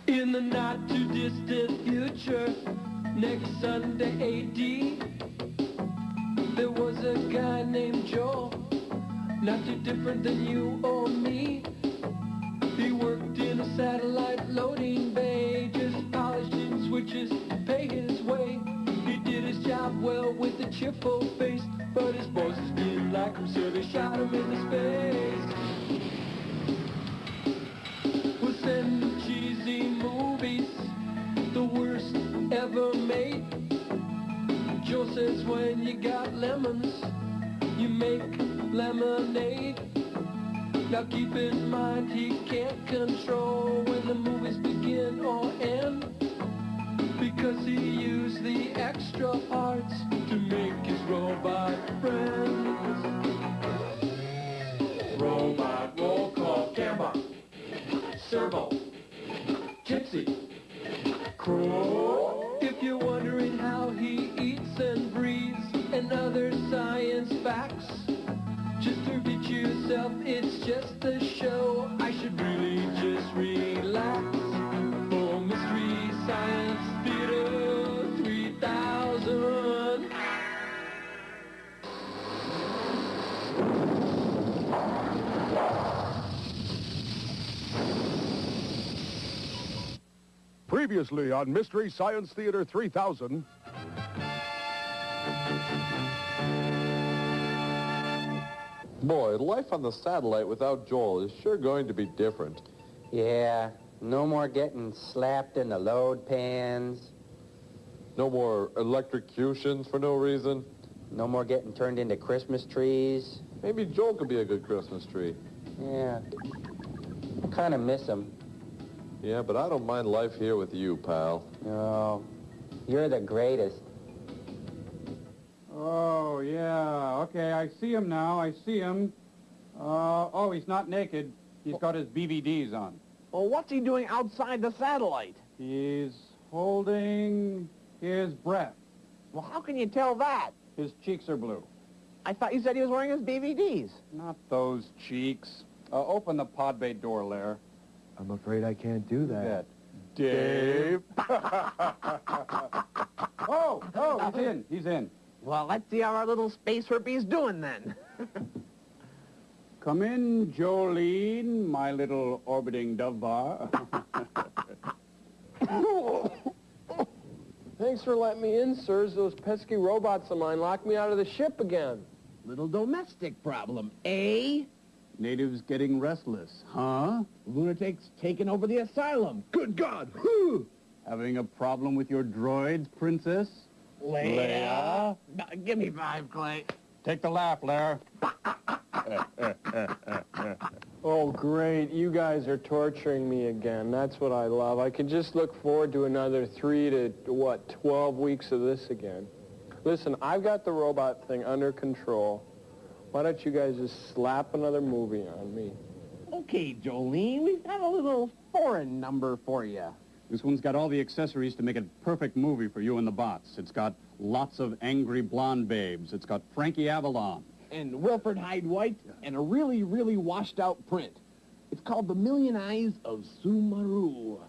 In the not too distant future, next Sunday AD, there was a guy named Joel, not too different than you or me. He worked in a satellite loading bay, just polishing switches to pay his way. He did his job well with a cheerful face, but his bosses didn't like him, so they shot him into space. We'll send him cheesy movies, the worst ever made. Joe says when you got lemons, you make lemonade. Now keep in mind he can't control when the movies begin or end, because he used the extra parts to make his robot friends. Robot roll call, camera, servo, gypsy, crow. If you're wondering how he eats and breathes and other science facts, just repeat yourself, it's just a show. I should really just relax. For Mystery Science Theater 3000. Previously on Mystery Science Theater 3000. Boy, life on the satellite without Joel is sure going to be different. Yeah, no more getting slapped in the load pans. No more electrocutions for no reason. No more getting turned into Christmas trees. Maybe Joel could be a good Christmas tree. Yeah, I kind of miss him. Yeah, but I don't mind life here with you, pal. Oh, you're the greatest. Oh, yeah. Okay, I see him now. I see him. Oh, he's not naked. He's got his BVDs on. Well, what's he doing outside the satellite? He's holding his breath. Well, how can you tell that? His cheeks are blue. I thought you said he was wearing his DVDs. Not those cheeks. Open the pod bay door, Lair. I'm afraid I can't do that. Dave. Oh, he's in. He's in. Well, let's see how our little space herpy's doing then. Come in, Jolene, my little orbiting dove bar. Thanks for letting me in, sirs. Those pesky robots of mine locked me out of the ship again. Little domestic problem, eh? Natives getting restless, huh? Lunatics taking over the asylum. Good God! Whew. Having a problem with your droids, princess? Leia? No, give me 5, Clay. Take the laugh, Lair. Oh, great. You guys are torturing me again. That's what I love. I can just look forward to another 3 to, 12 weeks of this again. Listen, I've got the robot thing under control. Why don't you guys just slap another movie on me? Okay, Jolene, we've got a little foreign number for you. This one's got all the accessories to make a perfect movie for you and the bots. It's got lots of angry blonde babes. It's got Frankie Avalon. And Wilfred Hyde White, and a really, really washed-out print. It's called The Million Eyes of Sumaru.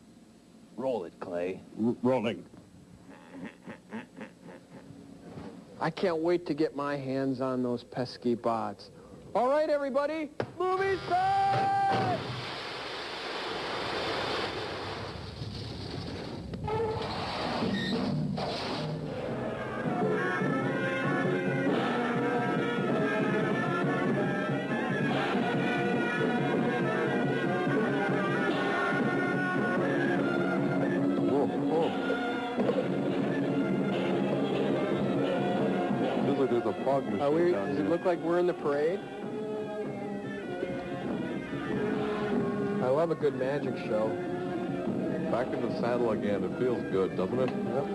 Roll it, Clay. Rolling. I can't wait to get my hands on those pesky bots. All right, everybody, movie set! There's a fog machine down Does here. it look like we're in the parade? I love a good magic show. Back in the saddle again. It feels good, doesn't it? Yep.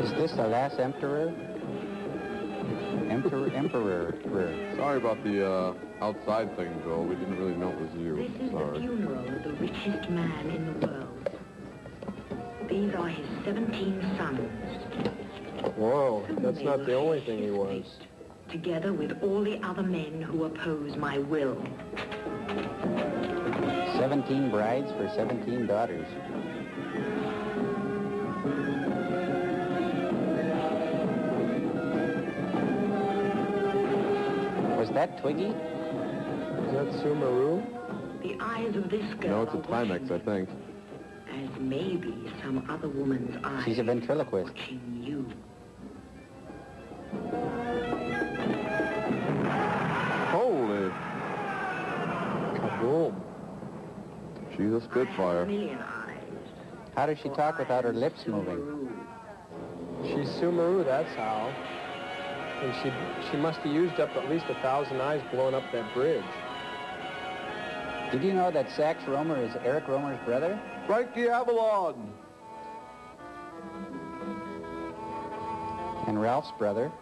Is this the last emperor? Emperor. Sorry about the outside thing, Joel. We didn't really know it was you. This is the Sorry. funeral of the richest man in the world. These are his 17 sons. Whoa, Soon that's they not will the only face thing he his was. fate. together with all the other men who oppose my will. 17 brides for 17 daughters. Was that Twiggy? Is that Sumaru? The eyes of this girl No, it's a are Timex, I watching think. as maybe some other woman's eyes She's a are ventriloquist. watching you. Holy, Kaboom. she's a I have a Spitfire. million eyes. How does she for talk without her I am lips moving? Sumaru. She's Sumaru, that's how. And she must have used up at least 1,000 eyes blowing up that bridge. Did you know that Sax Romer is Eric Romer's brother? Frankie Avalon! And Ralph's brother?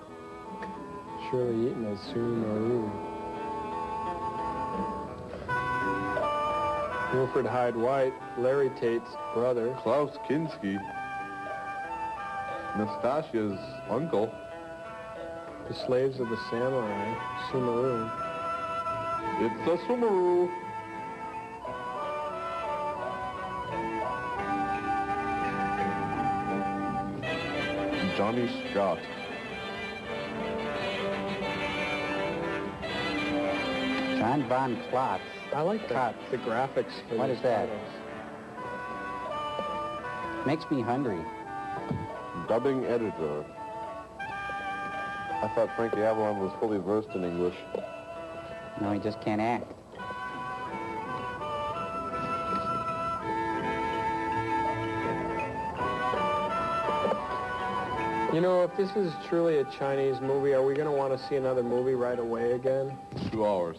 Shirley Eaton as Sumaru. Wilfred Hyde White, Larry Tate's brother. Klaus Kinski. Nastasia's uncle. The Slaves of the Samurai, Sumaru. It's a Sumaru. Johnny Scott. John Von Klotz. I like Cut. the graphics for What these is that? titles. Makes me hungry. Dubbing editor. I thought Frankie Avalon was fully versed in English. No, he just can't act. You know, if this is truly a Chinese movie, are we going to want to see another movie right away again? 2 hours.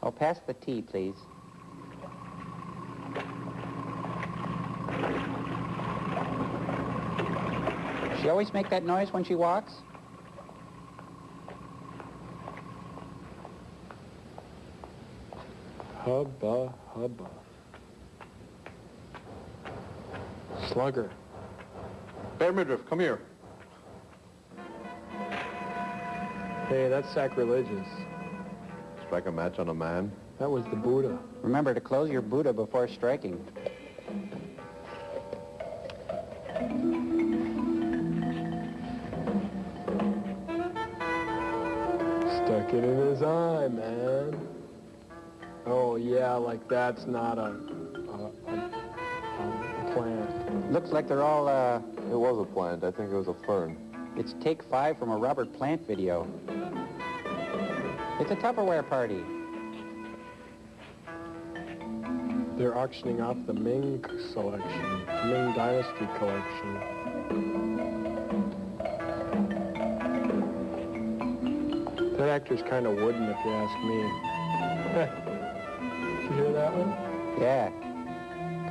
Oh, pass the tea, please. She always make that noise when she walks? Hubba, hubba. Slugger. Bear Midriff, come here. Hey, that's sacrilegious. Strike a match on a man. That was the Buddha. Remember to close your Buddha before striking. Stuck it in his eye, man. Oh, yeah, like that's not a plant. Looks like they're all, It was a plant. I think it was a fern. it's take 5 from a Robert Plant video. It's a Tupperware party. They're auctioning off the Ming selection, the Ming Dynasty collection. That actor's kind of wooden, if you ask me. Did you hear that one? Yeah.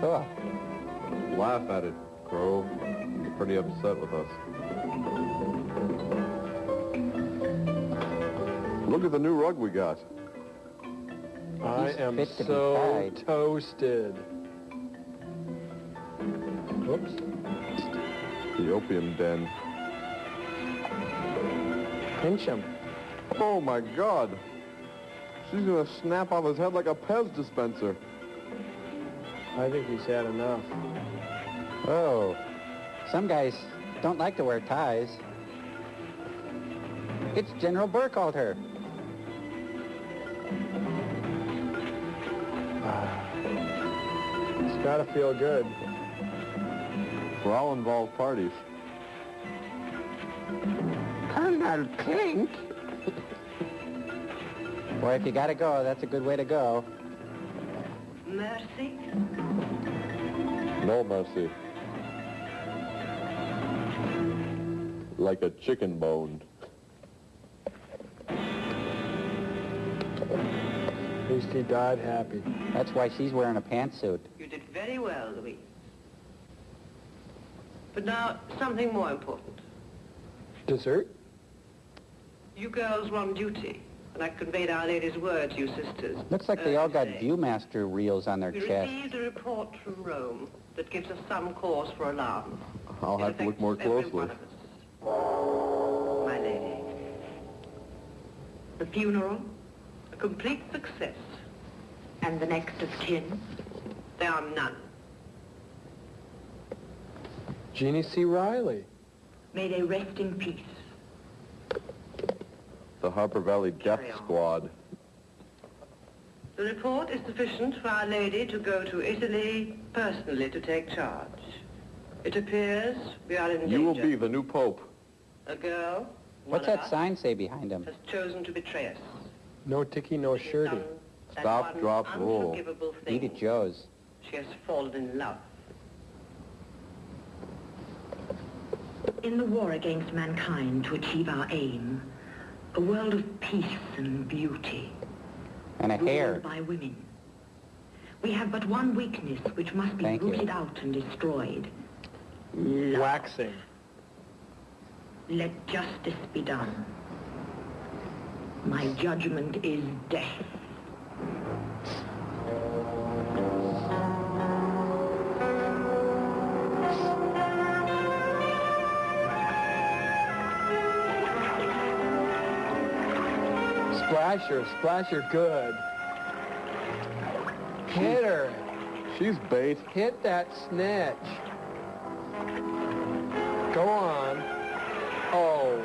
Cool. Laugh at it, Grove. You're pretty upset with us. Look at the new rug we got. I He's am fit to be so tied. toasted. Whoops. The opium den. Pinch him. Oh my God. She's gonna snap off his head like a Pez dispenser. I think he's had enough. Oh. Some guys don't like to wear ties. It's General Burkhalter. It's got to feel good. For all involved parties. Colonel Clink. Boy, if you gotta go, that's a good way to go. Mercy? No mercy. Like a chicken bone. At least he died happy. That's why she's wearing a pantsuit. You did very well, Louise. But now, something more important. Dessert? You girls were on duty, and I conveyed Our Lady's word to you sisters. Looks like they all got today. Viewmaster reels on their We chest. received a report from Rome that gives us some cause for alarm. I'll It have to look more affects every closely. one of us. My lady. The funeral? A complete success. And the next of kin? There are none. Jeannie C. Riley. May they rest in peace. The Harper Valley Death Carry on. Squad. The report is sufficient for Our Lady to go to Italy personally to take charge. It appears we are in danger. You will be the new pope. A girl, What's one of that us, sign say behind him? has chosen to betray us. No ticky, no She has shirty. done that Stop, one drop, roll. unforgivable thing. Edith Joe's. She has fallen in love. In the war against mankind to achieve our aim, a world of peace and beauty, And a hair. ruled by women. We have but one weakness which must be Thank you. rooted out and destroyed. Love. Waxing. Let justice be done. My judgment is death. Splasher, good. Hit her. She's bait. Hit that snitch. Go on. Oh.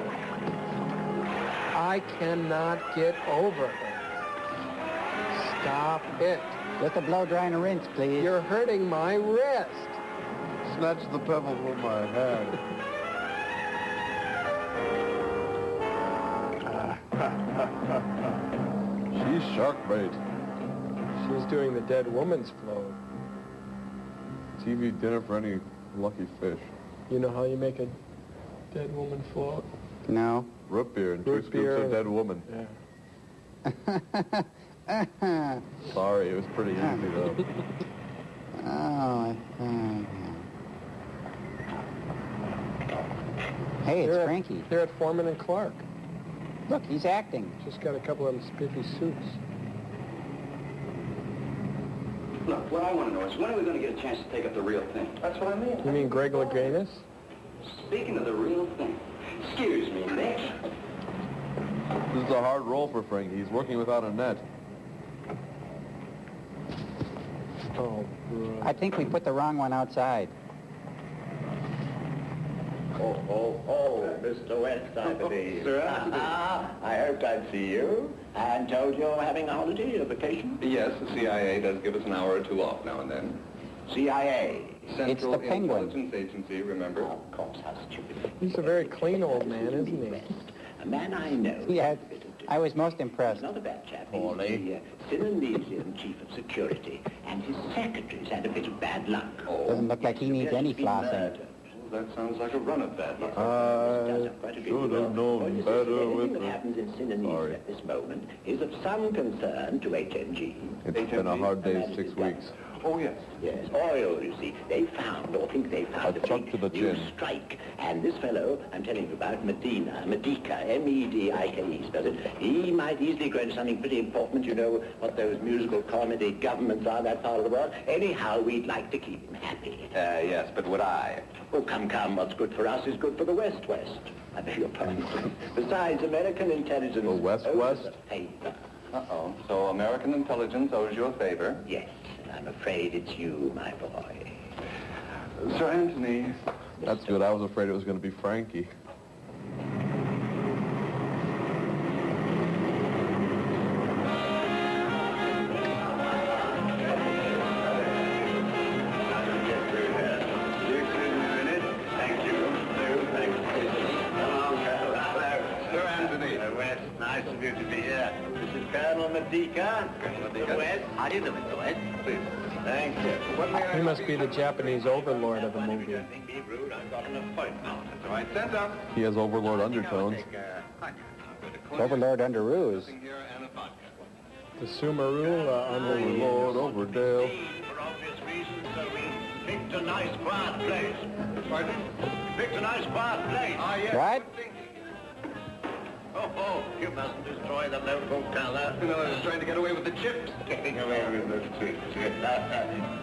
I cannot get over her. Stop it. Just a blow dry and a rinse, please. You're hurting my wrist. Snatch the pebble from my hand. She's shark bait. She's doing the dead woman's float. TV dinner for any lucky fish. You know how you make a dead woman float? No. Root beer and Root 2 beer. scoops of dead woman. Yeah. Sorry, it was pretty easy though. Oh, hey, it's They're Frankie. They're at Foreman and Clark. Look, he's acting. Just got a couple of them spiffy suits. Look, what I want to know is when are we going to get a chance to take up the real thing? That's what I mean. You mean Greg Louganis? Speaking of the real thing. Excuse me, Nick. This is a hard role for Frankie. He's working without a net. Oh, bro. I think we put the wrong one outside. Oh, Mr. West, I believe. Sir? I hoped I'd see you and told you're having a holiday, a vacation. Yes, the CIA does give us an hour or two off now and then. CIA. Central the Penguin. Intelligence Agency, remember? Oh, of course, how stupid. He's a very clean old man, isn't he? West, a man I know. Yeah, I was most impressed. He's not a bad chap. Paulie. He's the Sinonesian chief of security, and his secretary's had a bit of bad luck. Doesn't look like he needs any flossing. That sounds like a run of bad luck. I should have known better with Anything that the... happens in Synonesia Sorry. at this moment is of some concern to HMG. It's been a hard day's 6 weeks. Oh, yes. Yes, oil, you see. They found, or think they found, A a chuck big to the new chin. strike. And this fellow, I'm telling you about, Medica, M-E-D-I-K-E, spells it. He might easily grow into something pretty important. You know what those musical comedy governments are, that part of the world. Anyhow, we'd like to keep him happy. Yes, but would I? Oh, come, what's good for us is good for the West. I beg your pardon. Besides, American intelligence... The West? owes us a favor. Uh-oh. So American intelligence owes you a favor? Yes, and I'm afraid it's you, my boy. Sir Anthony. That's good. I was afraid it was going to be Frankie. Sir Anthony. West, nice of you to be here. This is Colonel Medica. Mr. West. How do you do, Mr. West? Please. Thank you. He must be the Japanese overlord of the movie. Be rude. I've got an appointment. All right, send up. He has overlord undertones. Overlord Underoos. The Sumaru Overlord Overdale. For obvious reasons, so we picked a nice quiet place. Pardon? Picked a nice quiet place. Ah, yes. What? Oh, you mustn't destroy the local color. No, I was trying to get away with the chips. Getting away with those chips. Chips.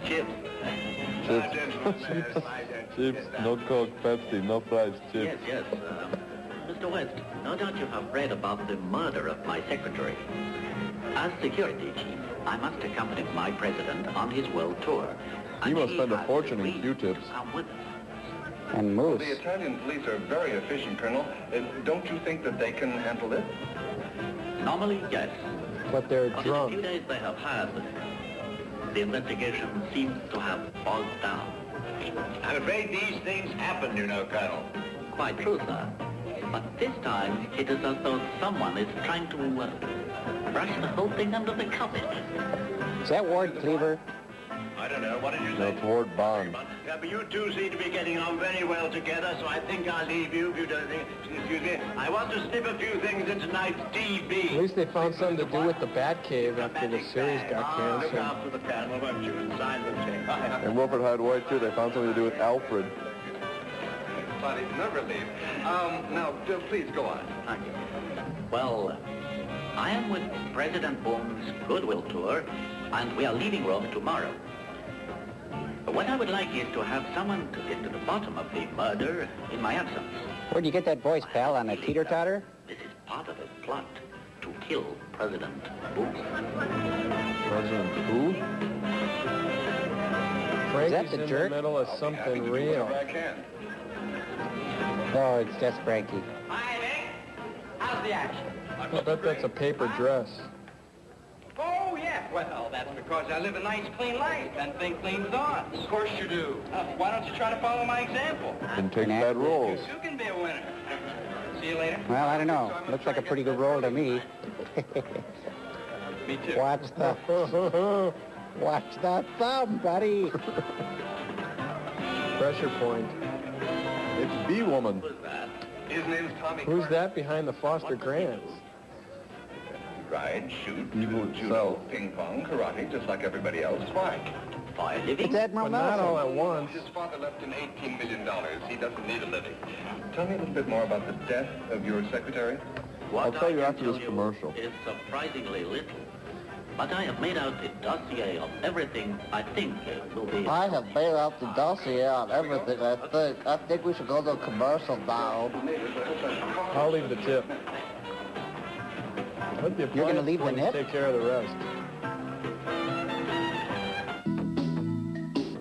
Chips. Chips, no Coke, Pepsi, no fries, chips. Yes. Mr. Mr. West, no doubt you have read about the murder of my secretary. As security chief, I must accompany my president on his world tour. He must spend a fortune in Q-tips. Come with us. And moose. The Italian police are very efficient, Colonel. Don't you think that they can handle this? Normally, yes. But they're But drunk. in the few days they have had, the investigation seems to have bogged down. I'm afraid these things happen, you know, Colonel. Quite true, sir. But this time, it is as though someone is trying to brush the whole thing under the carpet. Is that Ward Cleaver? I don't know. What did you No, say? it's Ward Bond. Yeah, but you two seem to be getting on very well together, so I think I'll leave you if you don't think... Excuse me. I want to slip a few things into tonight's TV. At least they found something to do with the Batcave after the series got Look canceled. after the panel, won't you, and sign the check. And Wilfred Hyde White, too. They found something to do with Alfred. Funny, no relief. Now, please go on. Thank you. Well, I am with President Boone's Goodwill Tour, and we are leaving Rome tomorrow. What I would like is to have someone to get to the bottom of the murder in my absence. Where'd you get that voice, pal? On a teeter-totter? This is part of a plot to kill President Boone. President who? Frankie's the in jerk? the middle of something real. I can. No, it's just Frankie. Hi, Nick. How's the action? I bet that's a paper dress. Oh, yeah. Well, that's because I live a nice, clean life and think clean thoughts. Of course you do. Why don't you try to follow my example? And take bad roles. You can be a winner. See you later. Well, I don't know. Looks like a pretty good role to me. Me too. Watch the thumb, buddy. Pressure point. It's B-Woman. Who's that? His name's Tommy. Who's that behind the Foster Grants? Ride, shoot, Evil do judo, itself. ping pong, karate, just like everybody else. Why? For a living? It's Admiral But not all Nelson. at once. His father left him $18 million. He doesn't need a living. Tell me a little bit more about the death of your secretary. What I'll tell you I can after tell this you commercial. is surprisingly little. But I have made out a dossier of everything I think will be... I have made out the dossier on everything, I think. I think we should go to a commercial now. I'll leave the tip. Let the You're gonna appliance leave the boys nip? take care of the rest.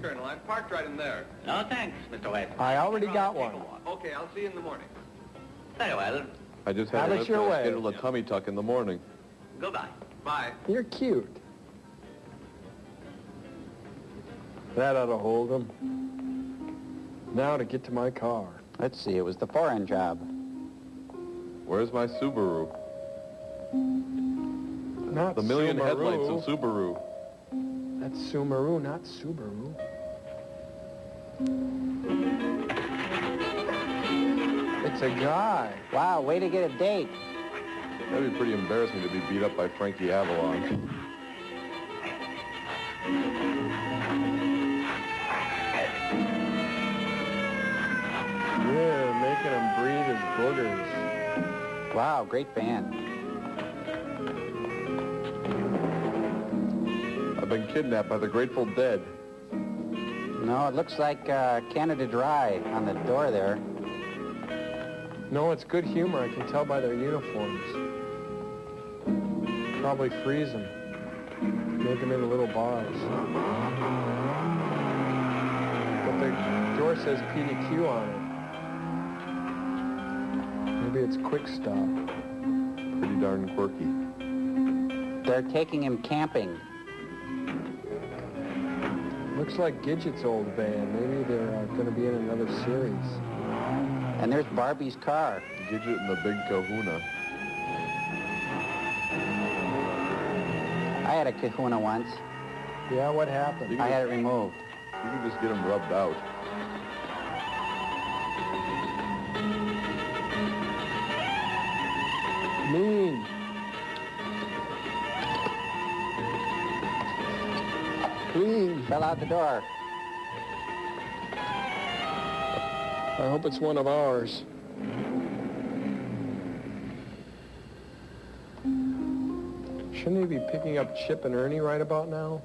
Colonel, I'm parked right in there. No, thanks, Mr. West. I already got one. Okay, I'll see you in the morning. Very well. I just Have had it your to way. schedule a tummy tuck in the morning. Goodbye. Bye. You're cute. That ought to hold him. Now to get to my car. Let's see, it was the foreign job. Where's my Subaru? Not The million Subaru. headlights of Subaru. That's Subaru, not Subaru. It's a guy. Wow, way to get a date. That'd be pretty embarrassing to be beat up by Frankie Avalon. Yeah, making him breathe his boogers. Wow, great band. I've been kidnapped by the Grateful Dead. No, it looks like Canada Dry on the door there. No, it's good humor. I can tell by their uniforms. Probably freeze them. Make them into little bars. But the door says PDQ on it. Maybe it's Quick Stop. Pretty darn quirky. They're taking him camping. Looks like Gidget's old band. Maybe they're going to be in another series. And there's Barbie's car. Gidget and the Big Kahuna. I had a kahuna once. Yeah, what happened? I had it removed. You can just get them rubbed out. Mean. Clean. Fell out the door. I hope it's one of ours. Shouldn't he be picking up Chip and Ernie right about now?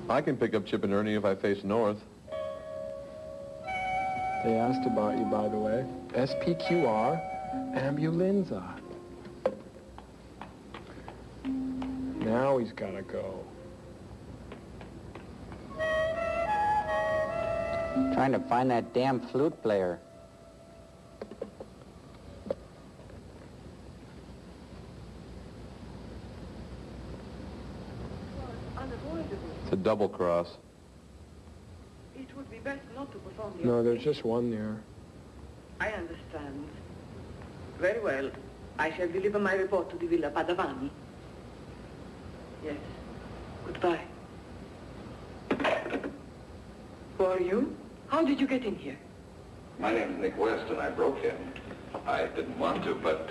I can pick up Chip and Ernie if I face north. They asked about you, by the way. SPQR, ambulinza. Now he's gotta go. Trying to find that damn flute player. It's a double cross. It would be best not to perform the No, there's just one there. I understand. Very well. I shall deliver my report to the Villa Padavani. Yes. Goodbye. Who are you? How did you get in here? My name's Nick West, and I broke in. I didn't want to, but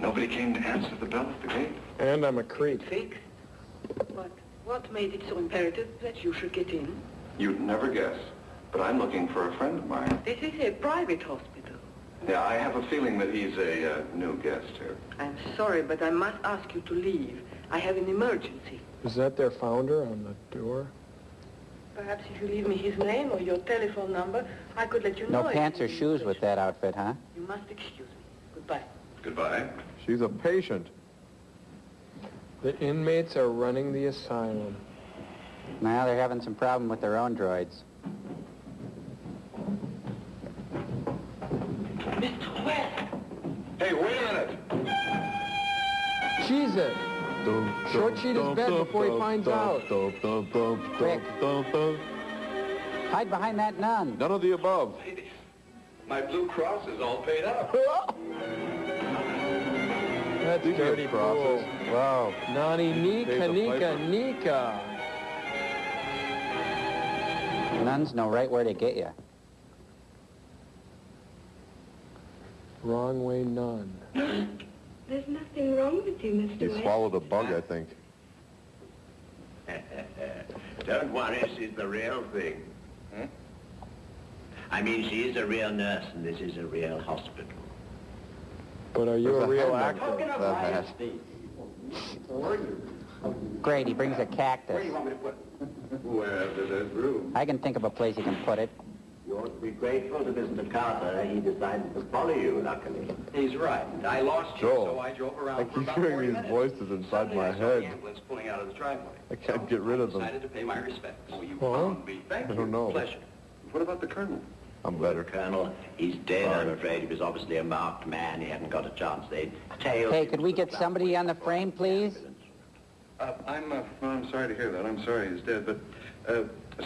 nobody came to answer the bell at the gate. And I'm a creep. Fixed? What made it so imperative that you should get in? You'd never guess, but I'm looking for a friend of mine. This is a private hospital. Yeah, I have a feeling that he's a new guest here. I'm sorry, but I must ask you to leave. I have an emergency. Is that their founder on the door? Perhaps if you leave me his name or your telephone number, I could let you know. No pants or shoes with that outfit, huh? You must excuse me. Goodbye. Goodbye. She's a patient. The inmates are running the asylum. Now they're having some problem with their own droids. Mr. West! Hey, wait a minute! Jesus! Short sheet his bed before he finds out. Quick. Hide behind that nun. None of the above. My Blue Cross is all paid up. That's dirty crosses. pool. Wow. Nani Nika Pays the Nika piper. Nika. Nuns know right where to get you. Wrong way nun. There's nothing wrong with you, Mr. He West. swallowed a bug, I think. Don't worry, she's the real thing. Hmm? I mean, she is a real nurse, and this is a real hospital. But are you There's a real hand actor? on that hat. Great, he brings a cactus. Wherever there's room. I can think of a place he can put it. You ought to be grateful to Mr. Carter. He decided to follow you, luckily. He's right. I lost you, Joel, so I drove I around for keep about 40 hearing these minutes. voices inside Suddenly my I saw the head. ambulance pulling out of the driveway. I can't get rid of them. Decided to pay my respects. Oh, you Huh? found me. Thank I you. don't know. Pleasure. What about the Colonel? I'm better. Colonel, he's dead, I'm afraid. He was obviously a marked man. He hadn't got a chance. They'd tailed Hey, him could to we the get back somebody of on the frame, please? I'm sorry to hear that. I'm sorry he's dead, but,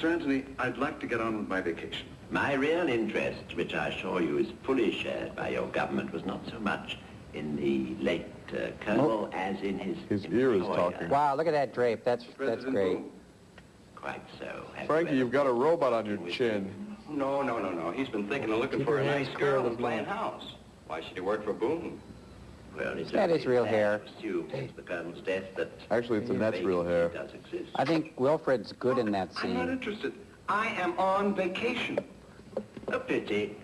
Sir Anthony, I'd like to get on with my vacation. My real interest, which I assure you is fully shared by your government, was not so much in the late Colonel as in his ear is employer. talking. Wow, look at that drape. That's great. Quite so. Frankie, you've got a robot on your chin. No. He's been thinking of looking Keep for your a hands nice clear girl of and his playing mouth. house. Why should he work for Boone? Well, it's That is real hair. Assumed since the Colonel's death that Actually, it's Annette's real hair. does exist. I think Wilfred's good in that I'm not scene. interested. I am on vacation. A pity.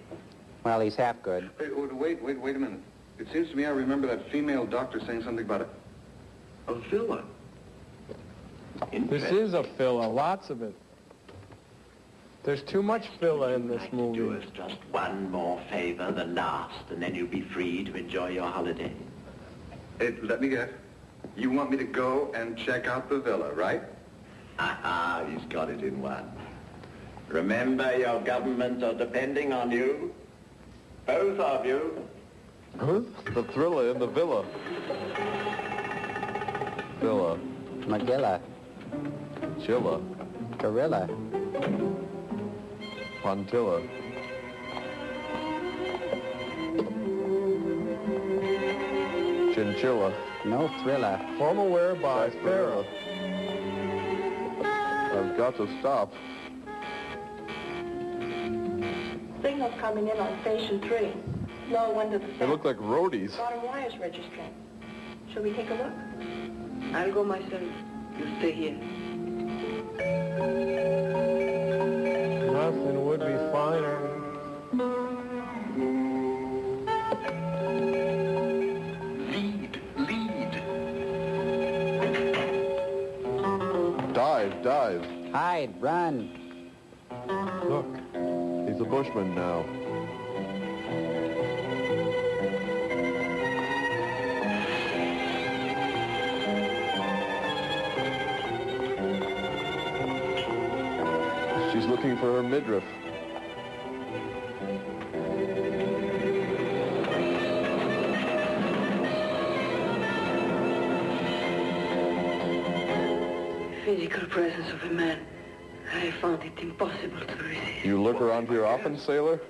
Well, he's half good. Hey, wait a minute. It seems to me I remember that female doctor saying something about a villa. This is a filler, lots of it. There's too much filler in this Do movie. us just one more favor, the last, and then you'll be free to enjoy your holiday. Hey, let me guess. You want me to go and check out the villa, right? Ha-ha, he's got it in one. Remember, your government are depending on you. Both of you. The thriller in the villa. Villa. Magilla. Chilla. Gorilla. Pontilla. Chinchilla. No thriller. Formal wear by Farrah. I've got to stop. Signals coming in on station 3. No wonder the They look like roadies. bottom wire's registering. Shall we take a look? I'll go myself. You stay here. Nothing would be finer. Dive. Hide, run. Look. He's a a bushman now. She's looking for her midriff. Physical presence of a man, I found it impossible to resist. You look around here often, sailor?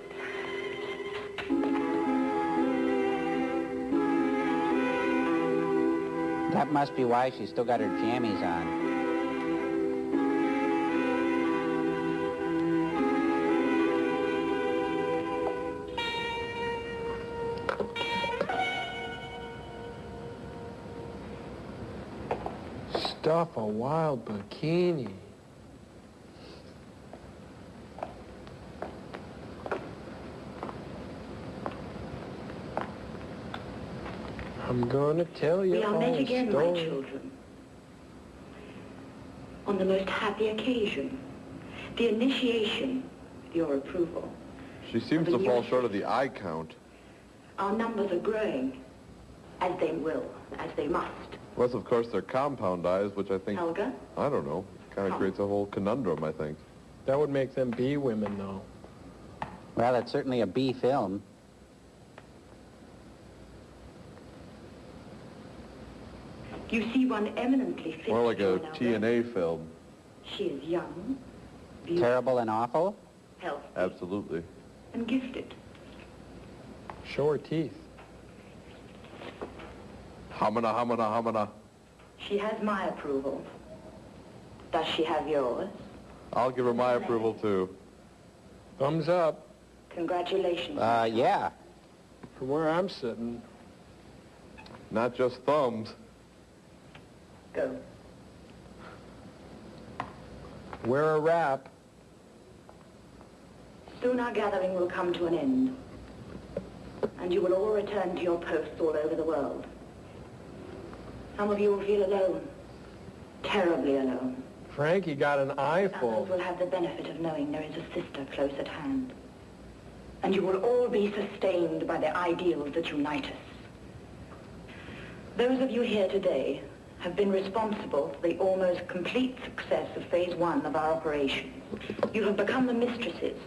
That must be why she's still got her jammies on. Stuff a wild bikini. I'm gonna tell you We are all met a again, my story. children. On the most happy occasion. The initiation of your approval. She seems to fall short of the eye count. Our numbers are growing. As they will, as they must. Plus, of course, they're compound eyes, which I think... Helga? I don't know. Kind of creates a whole conundrum, I think. That would make them B women, though. Well, it's certainly a B film. You see one eminently fit. More like a to join our TNA film. She is young, beautiful, Terrible and awful? healthy, Absolutely. and gifted. Show her teeth. Hamana, hamana, hamana. She has my approval. Does she have yours? I'll give her my approval, too. Thumbs up. Congratulations. Yeah. From where I'm sitting. Not just thumbs. Go. Wear a wrap. Soon our gathering will come to an end. And you will all return to your posts all over the world. Some of you will feel alone. Terribly alone. Frankie got an eyeful. Others will have the benefit of knowing there is a sister close at hand. And you will all be sustained by the ideals that unite us. Those of you here today have been responsible for the almost complete success of Phase 1 of our operation. You have become the mistresses,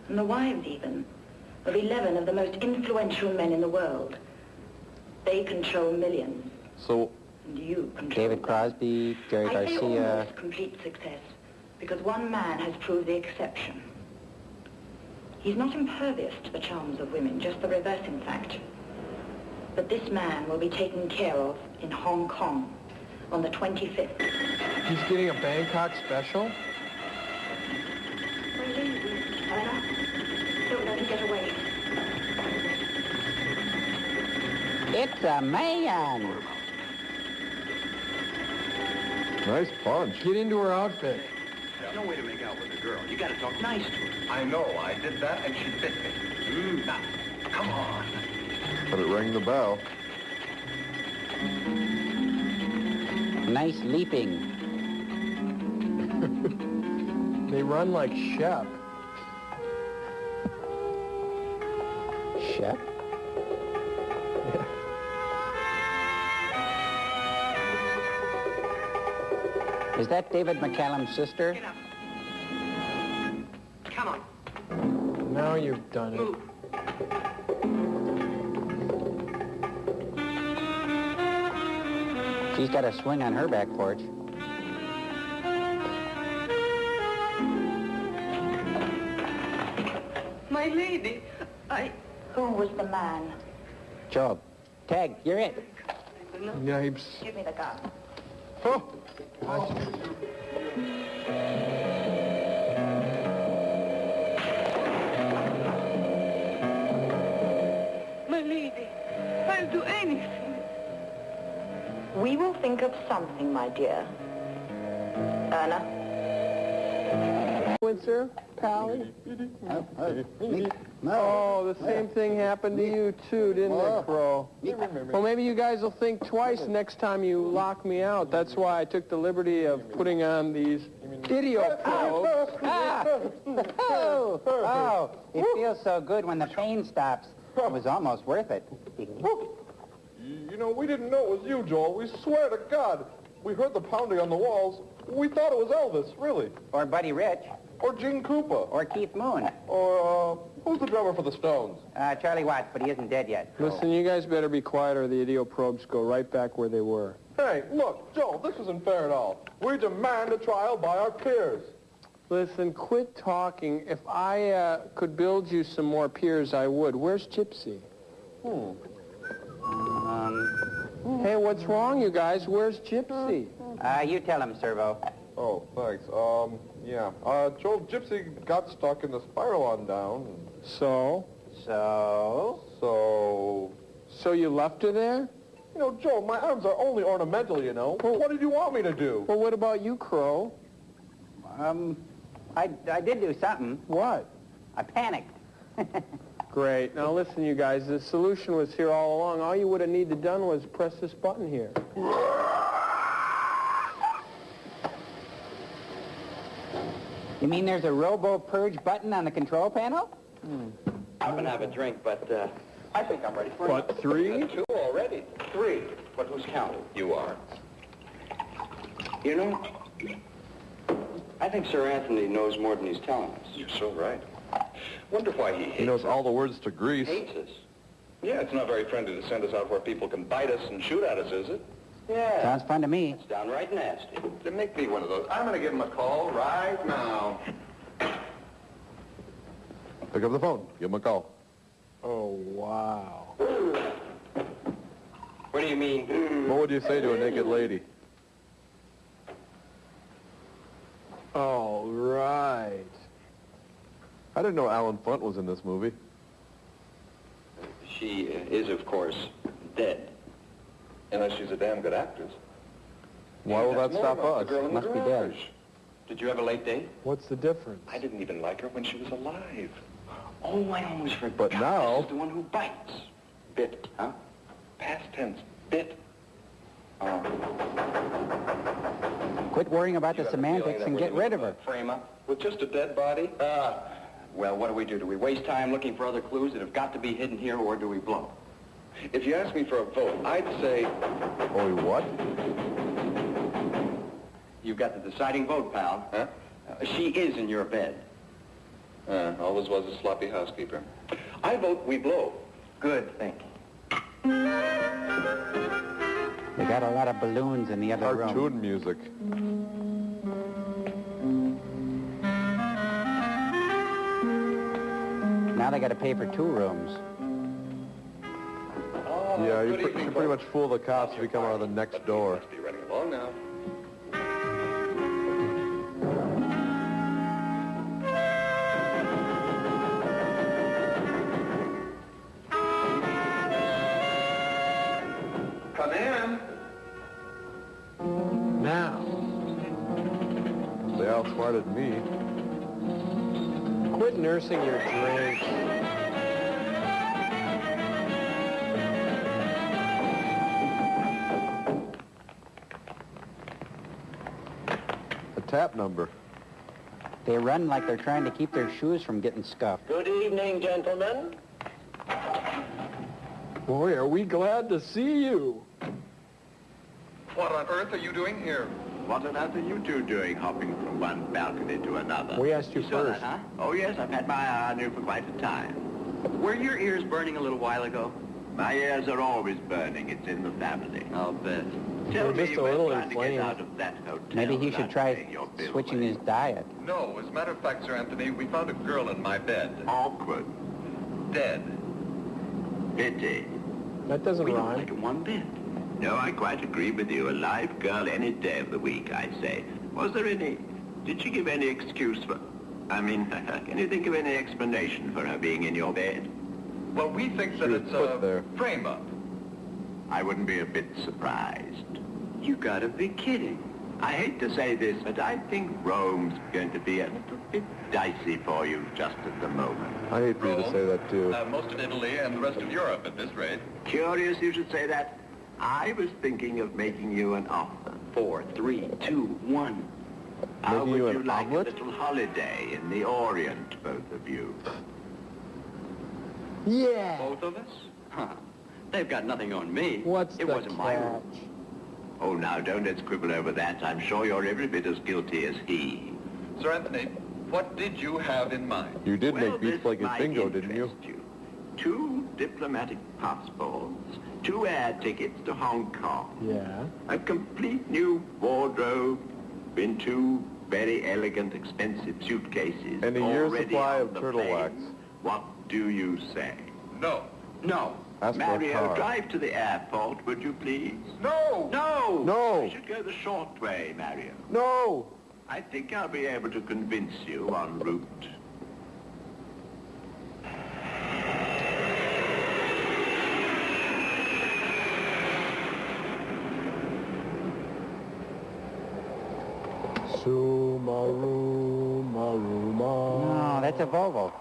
and the wives even, of 11 of the most influential men in the world. They control millions. So... And you control David Crosby, Jerry I say Garcia. almost complete success, because one man has proved the exception. He's not impervious to the charms of women, just the reverse, in fact. But this man will be taken care of in Hong Kong on the 25th. He's getting a Bangkok special? Helena, don't let him get away. It's a man. Nice punch. Get into her outfit. There's no way to make out with a girl. You gotta talk nice to her. I know. I did that, and she bit me. Now, come on. But it rang the bell. Nice leaping. They run like Shep. Shep? Is that David McCallum's sister? Come on. Now you've done it. Move. She's got a swing on her back porch. My lady, Who was the man? Job. Tag, you're it. Yipes. Give me the gun. Oh. my lady, I'll do anything. We will think of something, my dear. Erna? Windsor, Pally. Oh, the same thing happened to you, too, didn't it, Crow? Well, maybe you guys will think twice next time you lock me out. That's why I took the liberty of putting on these idiot clothes. Oh, it feels so good when the pain stops. It was almost worth it. You know, we didn't know it was you, Joel. We swear to God. We heard the pounding on the walls. We thought it was Elvis, really. Or Buddy Rich. Or Gene Krupa. Or Keith Moon. Or, who's the drummer for the Stones? Charlie Watts, but he isn't dead yet. Listen, you guys better be quiet or the idiot probes go right back where they were. Hey, look, Joel, this isn't fair at all. We demand a trial by our peers. Listen, quit talking. If I could build you some more peers, I would. Where's Gypsy? Hey, what's wrong, you guys? Where's Gypsy? You tell him, Servo. Oh, thanks. Yeah. Joel, Gypsy got stuck in the spiral on down. So? So you left her there? You know, Joel, my arms are only ornamental, you know. Well, what did you want me to do? Well, what about you, Crow? I did do something. What? I panicked. Great. Now listen, you guys, the solution was here all along. All you would have needed done was press this button here. You mean there's a robo-purge button on the control panel? I'm gonna have a drink, but I think I'm ready for it. What, 3? 2 already. 3. But who's counting? You are. You know, I think Sir Anthony knows more than he's telling us. You're so right. Wonder why he hates He knows all the words to Grease. Hates us. Yeah, it's not very friendly to send us out where people can bite us and shoot at us, is it? Yeah. Sounds fun to me. It's downright nasty. Then make me one of those. I'm going to give him a call right now. Pick up the phone. Give him a call. Oh, wow. What do you mean? What would you say to a naked lady? All right. I didn't know Alan Funt was in this movie. She is, of course, dead. Unless she's a damn good actress. Why will that stop The us? girl in the Must be dead. garage. Did you have a late date? What's the difference? I didn't even like her when she was alive. Oh, I almost forgot. But now... This is the one who bites. Bit. Huh? Past tense. Bit. Quit worrying about You the got a feeling semantics that and we're get in the rid of middle her. a Frame up. With just a dead body? Well, what do? Do we waste time looking for other clues that have got to be hidden here, or do we blow? If you ask me for a vote, I'd say... Oh, what? You've got the deciding vote, pal. Huh? She is in your bed. Always was a sloppy housekeeper. I vote we blow. Good thinking. They got a lot of balloons in the other room. Cartoon music. Now they got to pay for 2 rooms. Yeah, you good evening, pretty much folks. fool the cops if you come out of the next door. Must be running along now. Come in. Now. They outsmarted me. Quit nursing your drink. A tap number. They run like they're trying to keep their shoes from getting scuffed. Good evening, gentlemen. Boy, are we glad to see you. What on earth are you doing here? What on earth are you two doing, hopping from one balcony to another? We asked you saw first. that, huh? Oh, yes, I've had my eye on you for quite a time. Were your ears burning a little while ago? My ears are always burning. It's in the family. I'll bet. Tell They're just me a when little trying to get inflamed. out of that hotel. Maybe he should without try paying your bill switching away. his diet. No, as a matter of fact, Sir Anthony, we found a girl in my bed. Awkward. Dead. Pity. That doesn't We don't rhyme. like it one bit. No, I quite agree with you. A live girl any day of the week, I say. Was there any... Did she give any excuse for... I mean, can you think of any explanation for her being in your bed? Well, we think that was it's put a there. frame-up. I wouldn't be a bit surprised. You gotta be kidding. I hate to say this, but I think Rome's going to be a little bit dicey for you just at the moment. I hate for you to say that, too. Most of Italy and the rest of Europe at this rate. Curious you should say that. I was thinking of making you an offer. 4, 3, 2, 1. How Making would you you an like omelet? a little holiday in the Orient, both of you? Yeah. Both of us? Huh. They've got nothing on me. What's It the wasn't my room. catch? Oh, now, don't let's quibble over that. I'm sure you're every bit as guilty as he. Sir Anthony, what did you have in mind? You did Well, make beef this flake and might bingo, didn't you? interest you. 2 diplomatic passports, 2 air tickets to Hong Kong, Yeah. a complete new wardrobe in 2 very elegant, expensive suitcases. And a year's already supply on of the turtle plane. wax. What do you say? No. No. Ask for a Mario, car. drive to the airport, would you please? No! No! No! We should go the short way, Mario. No! I think I'll be able to convince you en route. Sumaru, Maruma. No, that's a Volvo.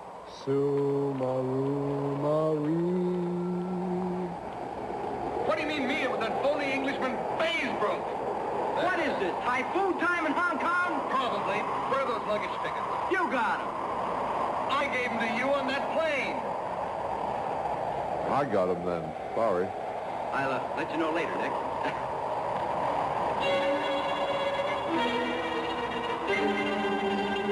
Sumaru, Marie. What do you mean me with that phony Englishman Baysbrook? What is this? Typhoon time in Hong Kong? Probably. Where are those luggage tickets? You got them. I gave them to you on that plane. I got him then. Sorry. I'll let you know later, Nick.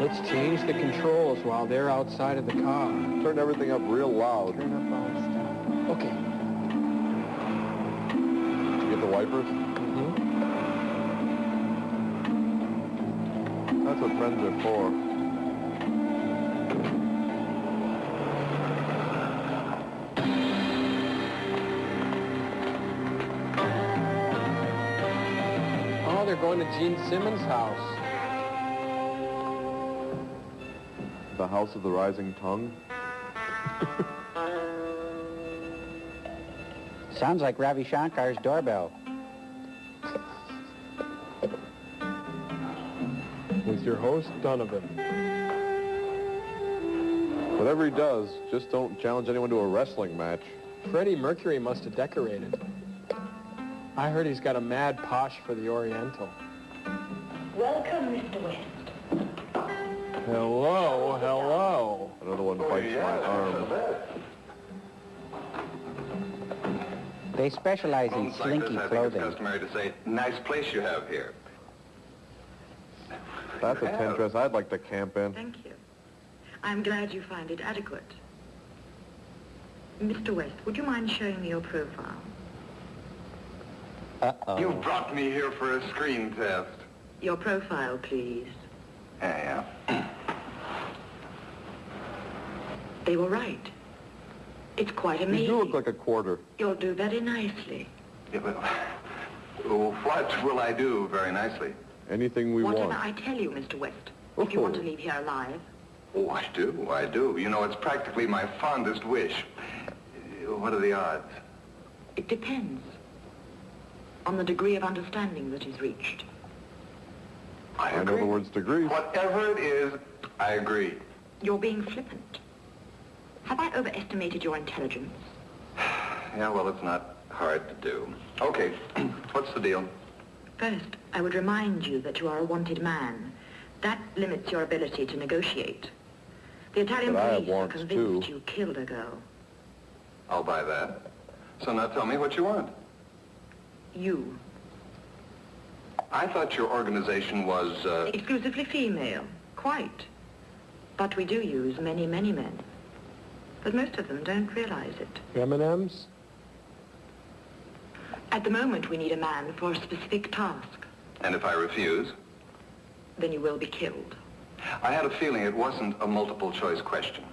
Let's change the controls while they're outside of the car. Turn everything up real loud. Turn up all the stuff. Okay. Did you get the wipers? That's what friends are for. Oh, they're going to Gene Simmons' house. The House of the Rising Tongue. Sounds like Ravi Shankar's doorbell. With your host, Donovan. Whatever he does, just don't challenge anyone to a wrestling match. Freddie Mercury must have decorated. I heard he's got a mad posh for the Oriental. Welcome, Mr. West. Hello, hello. Another one bites my arm. They specialize in Homes like this, slinky I think clothing. it's customary to say, nice place you have here. That's a Yeah. tent dress I'd like to camp in. Thank you. I'm glad you find it adequate. Mr. West, would you mind showing me your profile? Uh-oh. You brought me here for a screen test. Your profile, please. Yeah. They were right. It's quite amazing. You do look like a quarter. You'll do very nicely. Yeah, but what will I do very nicely? Anything we Whatever want. I tell you, Mr. West, if you want to leave here alive. Oh, I do. You know, it's practically my fondest wish. What are the odds? It depends on the degree of understanding that is reached. I know the words degree. Whatever it is, I agree. You're being flippant. Have I overestimated your intelligence? Yeah, well, it's not hard to do. Okay, what's the deal? First, I would remind you that you are a wanted man. That limits your ability to negotiate. The Italian But I have police are wants, convinced too. you killed a girl. I'll buy that. So now tell me what you want. You. I thought your organization was, Exclusively female. Quite. But we do use many, many men. But most of them don't realize it. M&M's? At the moment, we need a man for a specific task. and if I refuse? Then you will be killed. I had a feeling it wasn't a multiple choice question.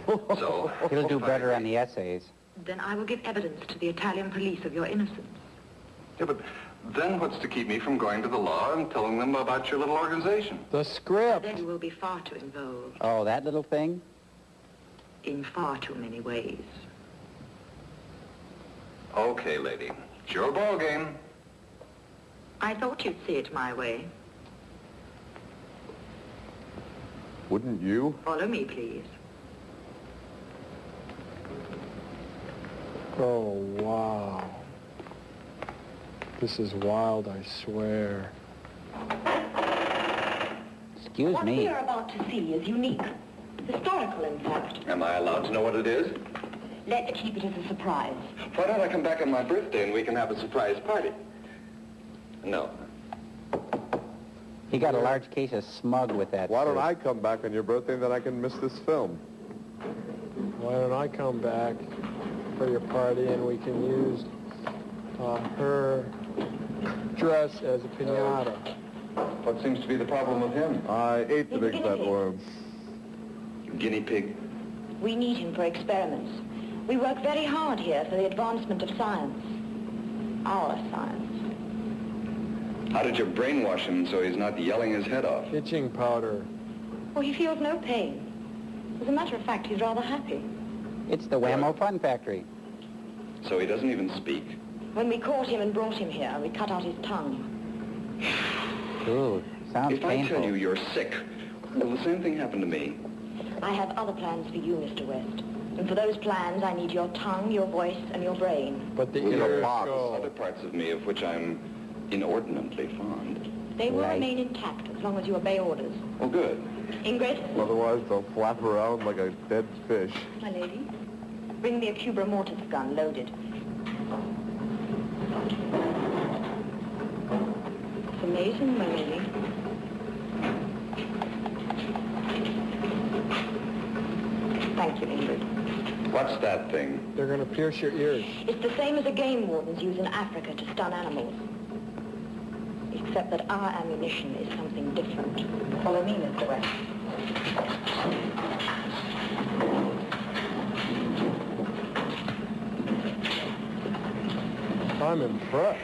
So... He'll do better on the essays. Then I will give evidence to the Italian police of your innocence. Yeah, but then what's to keep me from going to the law and telling them about your little organization? The script. Then you will be far too involved Oh, that little thing? in far too many ways. Okay, lady. It's your ball game. I thought you'd see it my way. Wouldn't you? Follow me, please. Oh, wow. This is wild, I swear. Excuse What me. we are about to see is unique. Historical, in fact. Am I allowed to know what it is? Let's keep it as a surprise. Why don't I come back on my birthday and we can have a surprise party? No. He got a large case of smug with that. Why don't fruit. I come back on your birthday and then I can miss this film? Why don't I come back for your party and we can use her dress as a piñata? What seems to be the problem with him? I ate the big fat worm. Guinea pig. We need him for experiments. We work very hard here for the advancement of science. Our science. How did you brainwash him so he's not yelling his head off? Itching powder. Well, he feels no pain. As a matter of fact, he's rather happy. It's the Whammo Fun Factory. So he doesn't even speak? When we caught him and brought him here, we cut out his tongue. Ooh, sounds If painful. I tell you you're sick, will the same thing happen to me? I have other plans for you, Mr. West. And for those plans, I need your tongue, your voice, and your brain. But the Will ears other parts of me of which I'm inordinately fond. They will remain intact as long as you obey orders. Oh, good. Ingrid, Otherwise, they'll flap around like a dead fish. my lady, bring me a Cubra mortis gun loaded. It's amazing, my lady. Thank you, Ingrid. What's that thing? They're going to pierce your ears. It's the same as the game wardens use in Africa to stun animals. Except that our ammunition is something different. Follow me, Mr. West. I'm impressed.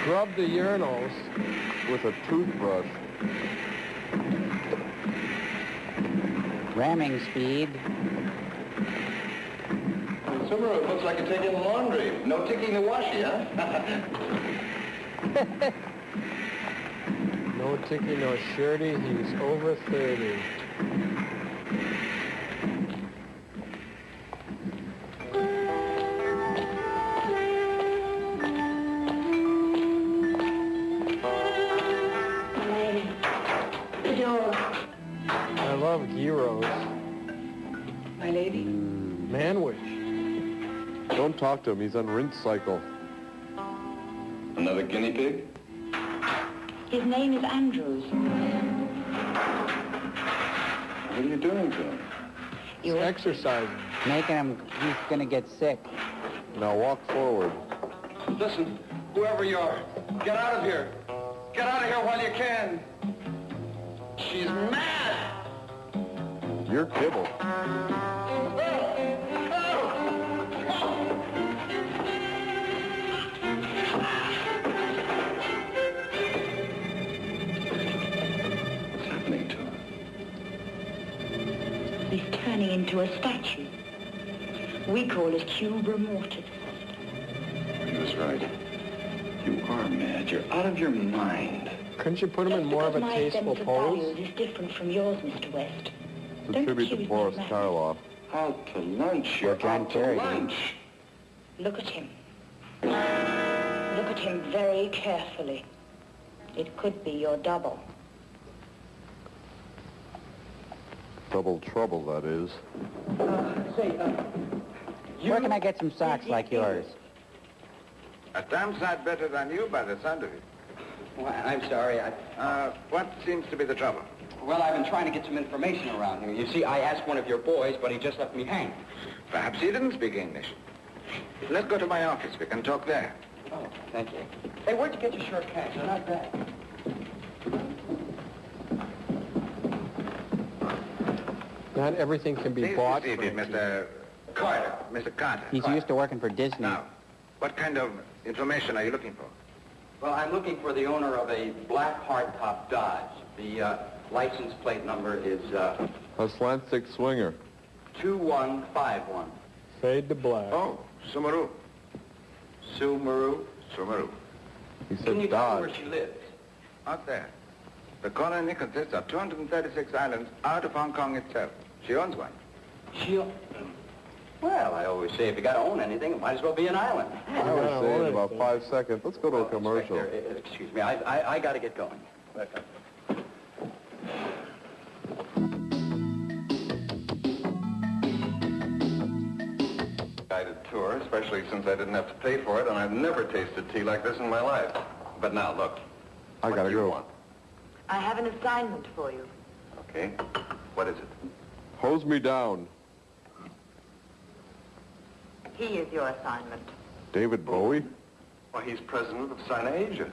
Scrub the urinals with a toothbrush. Ramming speed. Subaru, it looks like you're taking laundry. No ticking the washi, huh? No ticky, no shirty. He's over 30. The door. I love gyros. My lady. Manwich. Don't talk to him. He's on rinse cycle. Another guinea pig? His name is Andrews. What are you doing to him? He's exercising. Making him, he's gonna get sick. Now walk forward. Listen, whoever you are, get out of here. Get out of here while you can. She's mad. You're kibble. What's happening to him? He's turning into a statue. We call it Cubra mortis. He was right. You are mad. You're out of your mind. Couldn't you put him in more of a tasteful My sense of pose? values is different from yours, Mr. West. It's a tribute to Boris Karloff. Out to lunch. You're John out to Kerry. lunch. Look at him. Look at him very carefully. It could be your double. Double trouble, that is. Where can I get some socks like yours? A damn sight better than you by the sound of it. Well, I'm sorry. What seems to be the trouble? Well, I've been trying to get some information around here. You see, I asked one of your boys, but he just left me hang. Perhaps he didn't speak English. Let's go to my office. We can talk there. Oh, thank you. Hey, where'd you get your short pants? They're not bad. Not everything can be Please bought. be seated, Mr. Carter. Mr. Carter. He's used to working for Disney. Now, what kind of information are you looking for? Well, I'm looking for the owner of a black hardtop Dodge. The license plate number is A slant stick swinger. 2151. Fade to black. Oh, Sumaru. Sumaru. Sumaru. He Can said you tell me Dodge. where she lives? Out there. The colony consists of 236 islands out of Hong Kong itself. She owns one. Well, I always say if you got to own anything, it might as well be an island. I was saying in about 5 seconds. Let's go to a commercial. Excuse me, I got to get going. Guided tour, especially since I didn't have to pay for it, and I've never tasted tea like this in my life. But now, look. I gotta go. Want? I have an assignment for you. Okay. What is it? Hose me down. He is your assignment. David Bowie? Why, he's president of Sina Asia.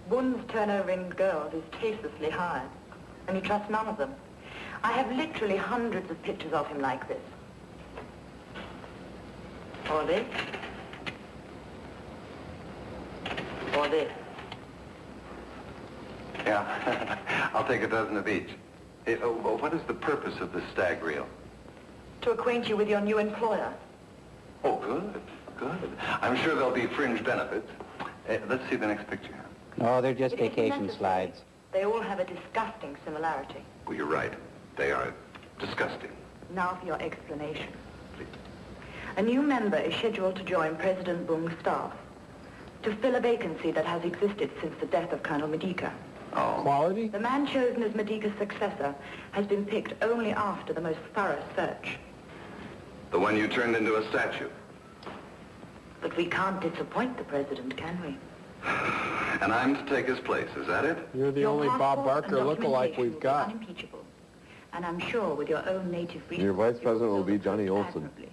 Bun's turnover in girls is tastelessly high, and you trust none of them. I have literally hundreds of pictures of him like this. Or this. Or this. Yeah, I'll take a dozen of each. What is the purpose of this stag reel? To acquaint you with your new employer. Oh, good, good. I'm sure there'll be fringe benefits. Let's see the next picture. No, they're just It isn't vacation necessary. slides. They all have a disgusting similarity. Well, you're right. They are disgusting. Now for your explanation. A new member is scheduled to join President Bung's staff to fill a vacancy that has existed since the death of Colonel Medica. Oh. Quality? The man chosen as Medica's successor has been picked only after the most thorough search. The one you turned into a statue. But we can't disappoint the president, can we? And I'm to take his place, is that it? You're the Your only Bob passport Barker and lookalike documentation we've will be got. unimpeachable. And I'm sure with your own native Your resources, vice president you will be fulfill Johnny the post Olson. admirably.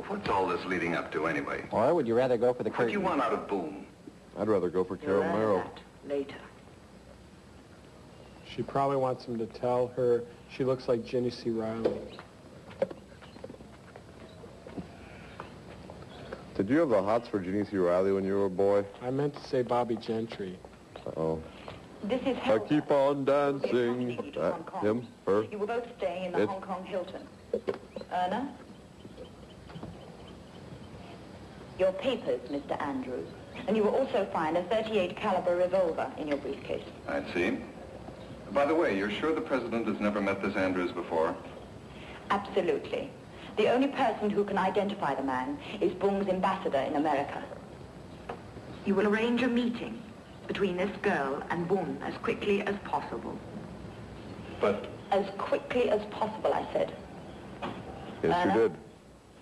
What's all this leading up to, anyway? Or would you rather go for the What do curtain? you want out of Boone? I'd rather go for You'll Carol learn Merrill. that later. She probably wants him to tell her she looks like Jenny C. Riley. Did you have the hots for Jeannie C. Riley when you were a boy? I meant to say Bobby Gentry. Uh-oh. This is I Helga. keep on Will be dancing. accompanying you to Hong Kong. Him, her. You will both stay in the It. Hong Kong Hilton. Erna? Your papers, Mr. Andrews. And you will also find a .38 caliber revolver in your briefcase. I see. By the way, you're sure the president has never met this Andrews before? Absolutely. The only person who can identify the man is Bung's ambassador in America. You will arrange a meeting between this girl and Bung as quickly as possible. But... As quickly as possible, I said. Yes, you Erna, did.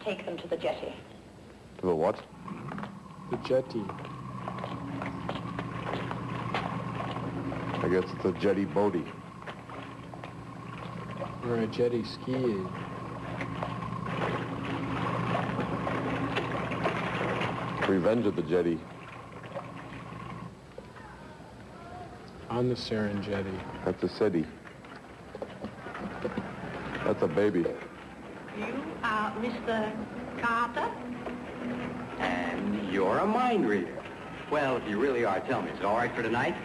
take them to the jetty. To the what? The jetty. I guess it's a jetty boaty. Or a jetty ski. Revenge of the jetty. On the Serengeti. That's a city. That's a baby. You are Mr. Carter? And you're a mind reader. Well, if you really are, tell me, is it all right for tonight?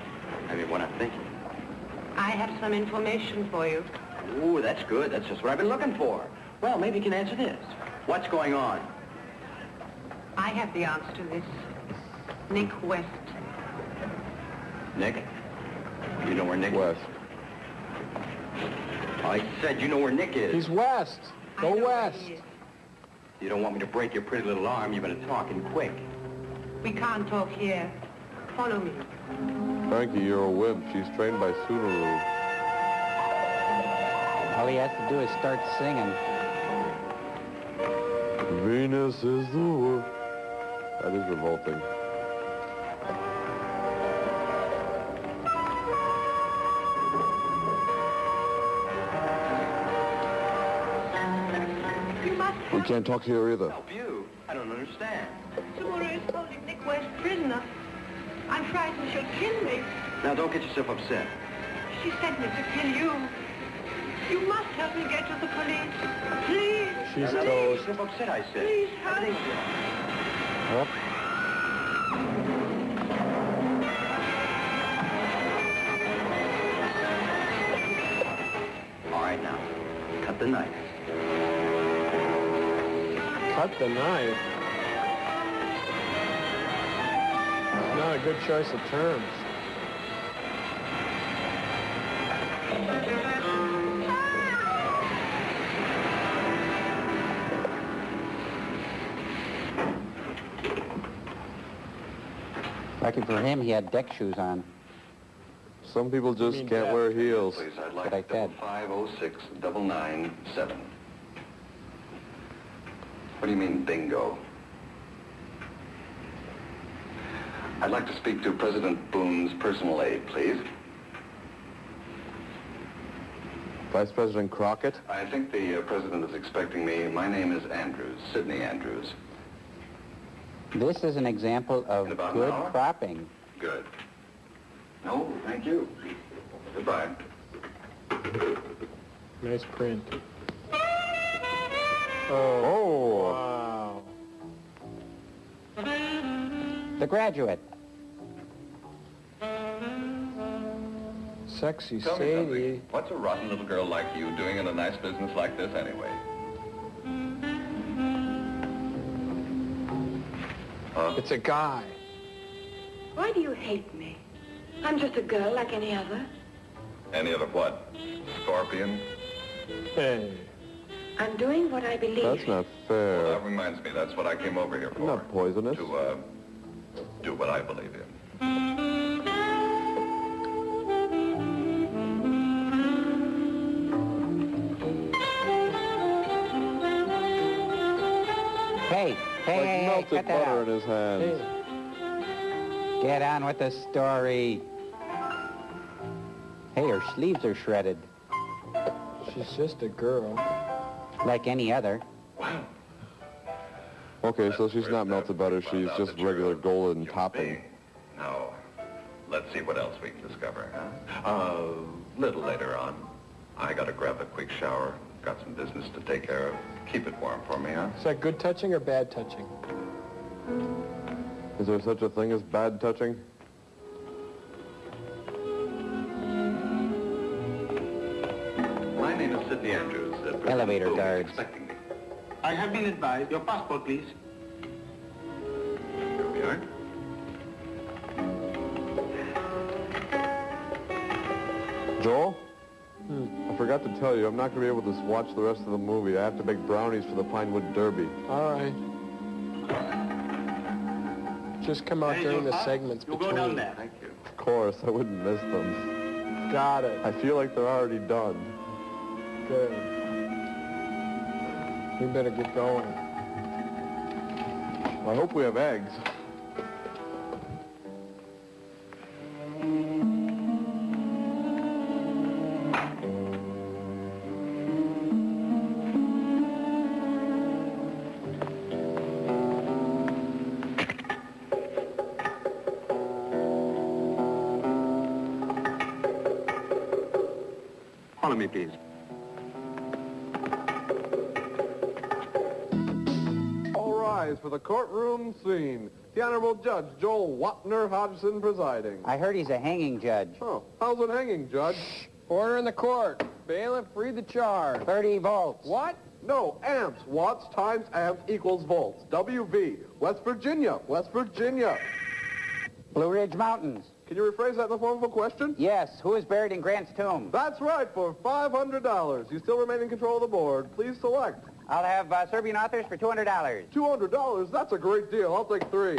I mean, what I'm thinking. I have some information for you. Ooh, that's good. That's just what I've been looking for. Well, maybe you can answer this. What's going on? I have the answer to this. Nick West. Nick? You know where Nick West. is? I said you know where Nick is. He's west. Go west. You don't want me to break your pretty little arm. You've been talking quick. We can't talk here. Follow me. Frankie, you're a wimp. She's trained by Sunaroo. All he has to do is start singing. Venus is the wolf. That is revolting. We can't talk here either. Help you? I don't understand. Sumura is holding Nick West prisoner. I'm frightened she'll kill me. Now, don't get yourself upset. She sent me to kill you. You must help me get to the police. Please. She's Now, don't get toast. yourself upset, I said. Please help me. Yep. All right, now, cut the knife. Cut the knife. Not a good choice of terms. Lucky for him, he had deck shoes on. Some people just can't wear heels. Please, I'd But I like said. 5506997. What do you mean, bingo? I'd like to speak to President Boone's personal aide, please. Vice President Crockett? I think the president is expecting me. My name is Andrews, Sidney Andrews. This is an example of In about an good hour? cropping. Good. No, thank you. Goodbye. Nice print. Oh. Wow. The Graduate. Sexy Tell me Sadie. something. What's a rotten little girl like you doing in a nice business like this anyway? It's a guy. Why do you hate me? I'm just a girl like any other. Any other what? Scorpion? Hey. I'm doing what I believe That's in. not fair. Well, that reminds me, that's what I came over here for. Not poisonous. To, do what I believe in. Hey, Like hey, melted cut that butter out. in his hands. Get on with the story. Hey, her sleeves are shredded. She's just a girl. Like any other. Okay, so she's not melted butter. She's just regular golden topping. Now, let's see what else we can discover, huh? Little later on. I gotta grab a quick shower. Got some business to take care of. Keep it warm for me, huh? Is that good touching or bad touching? Is there such a thing as bad touching? My name is Sidney Andrews. President Elevator Boone is guards. expecting me. I have been advised. Your passport, please. Here we are. Joel? I forgot to tell you, I'm not going to be able to watch the rest of the movie. I have to make brownies for the Pinewood Derby. All right. Just come out during the segments You'll between. go down there. Thank you. Of course, I wouldn't miss them. Got it. I feel like they're already done. Good. We better get going. I hope we have eggs. Follow me, please. All rise for the courtroom scene. The Honorable Judge Joel Wapner Hodgson presiding. I heard he's a hanging judge. Oh, how's it hanging, Judge? Order in the court. Bailiff, read the charge. 30 volts. What? No, amps. Watts times amps equals volts. WV. West Virginia. West Virginia. Blue Ridge Mountains. Can you rephrase that in the form of a question? Yes, who is buried in Grant's tomb? That's right, for $500. You still remain in control of the board. Please select. I'll have Serbian authors for $200. $200? That's a great deal. I'll take 3.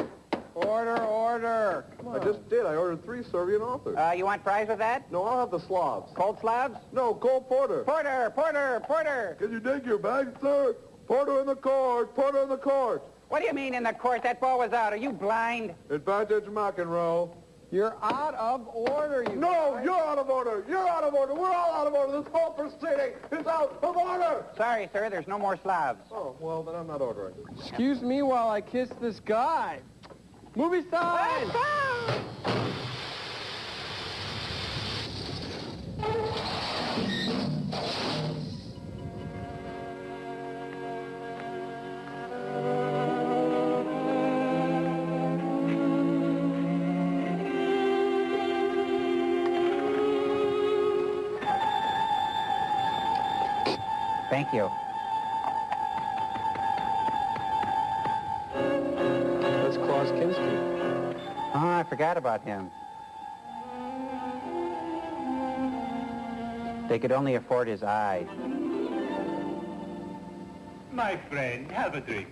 Order, order. Come on. I just did. I ordered 3 Serbian authors. You want fries with that? No, I'll have the Slavs. Cold slabs? No, Cole Porter. Porter, porter, porter. Can you dig your bag, sir? Porter in the court. Porter in the court. What do you mean in the court? That ball was out. Are you blind? Advantage McEnroe. You're out of order, you No, guys. you're out of order. You're out of order. We're all out of order. This whole proceeding is out of order. Sorry, sir. There's no more Slavs. Oh, well, then I'm not ordering. Excuse me while I kiss this guy. Movie sign! Thank you. That's Klaus Kinski. Oh, I forgot about him. They could only afford his eye. My friend, have a drink.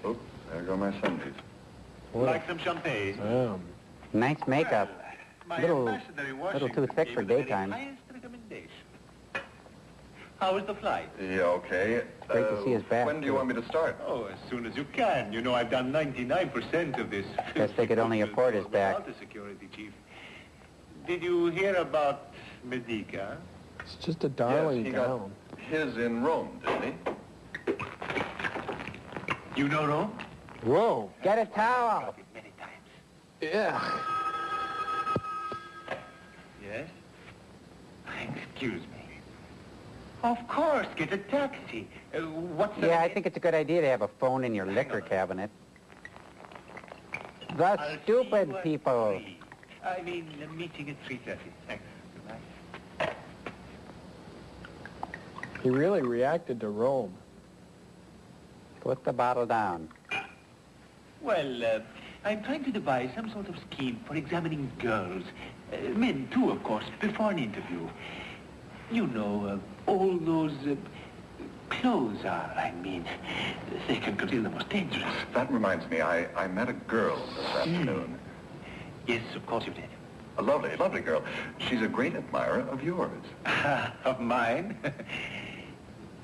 Oops, there go my Sundays. Like some champagne? Nice makeup. My Little ambassador in too Washington thick gave for it the very daytime. highest recommendation. How was the flight? Yeah, okay. Great to see his back, When do you too. want me to start? Oh, as soon as you can. You know, I've done 99% of this. Guess they could only afford his back. Without the security chief. Did you hear about Medica? It's just a darling Yes, he gown. got his in Rome, didn't he? You know Rome? Whoa. Get a towel. Many times. Yeah. Yes? Excuse me. Of course, get a taxi. What's the... Yeah, I think it's a good idea to have a phone in your liquor cabinet. The stupid people. I mean, a meeting at 3:30. Thanks. Goodbye. He really reacted to Rome. Put the bottle down. Well, I'm trying to devise some sort of scheme for examining girls. Men, too, of course, before an interview. You know, all those clothes are, I mean. They can conceal the most dangerous. That reminds me, I met a girl this afternoon. Yes, of course you did. A lovely, lovely girl. She's a great admirer of yours. Of mine?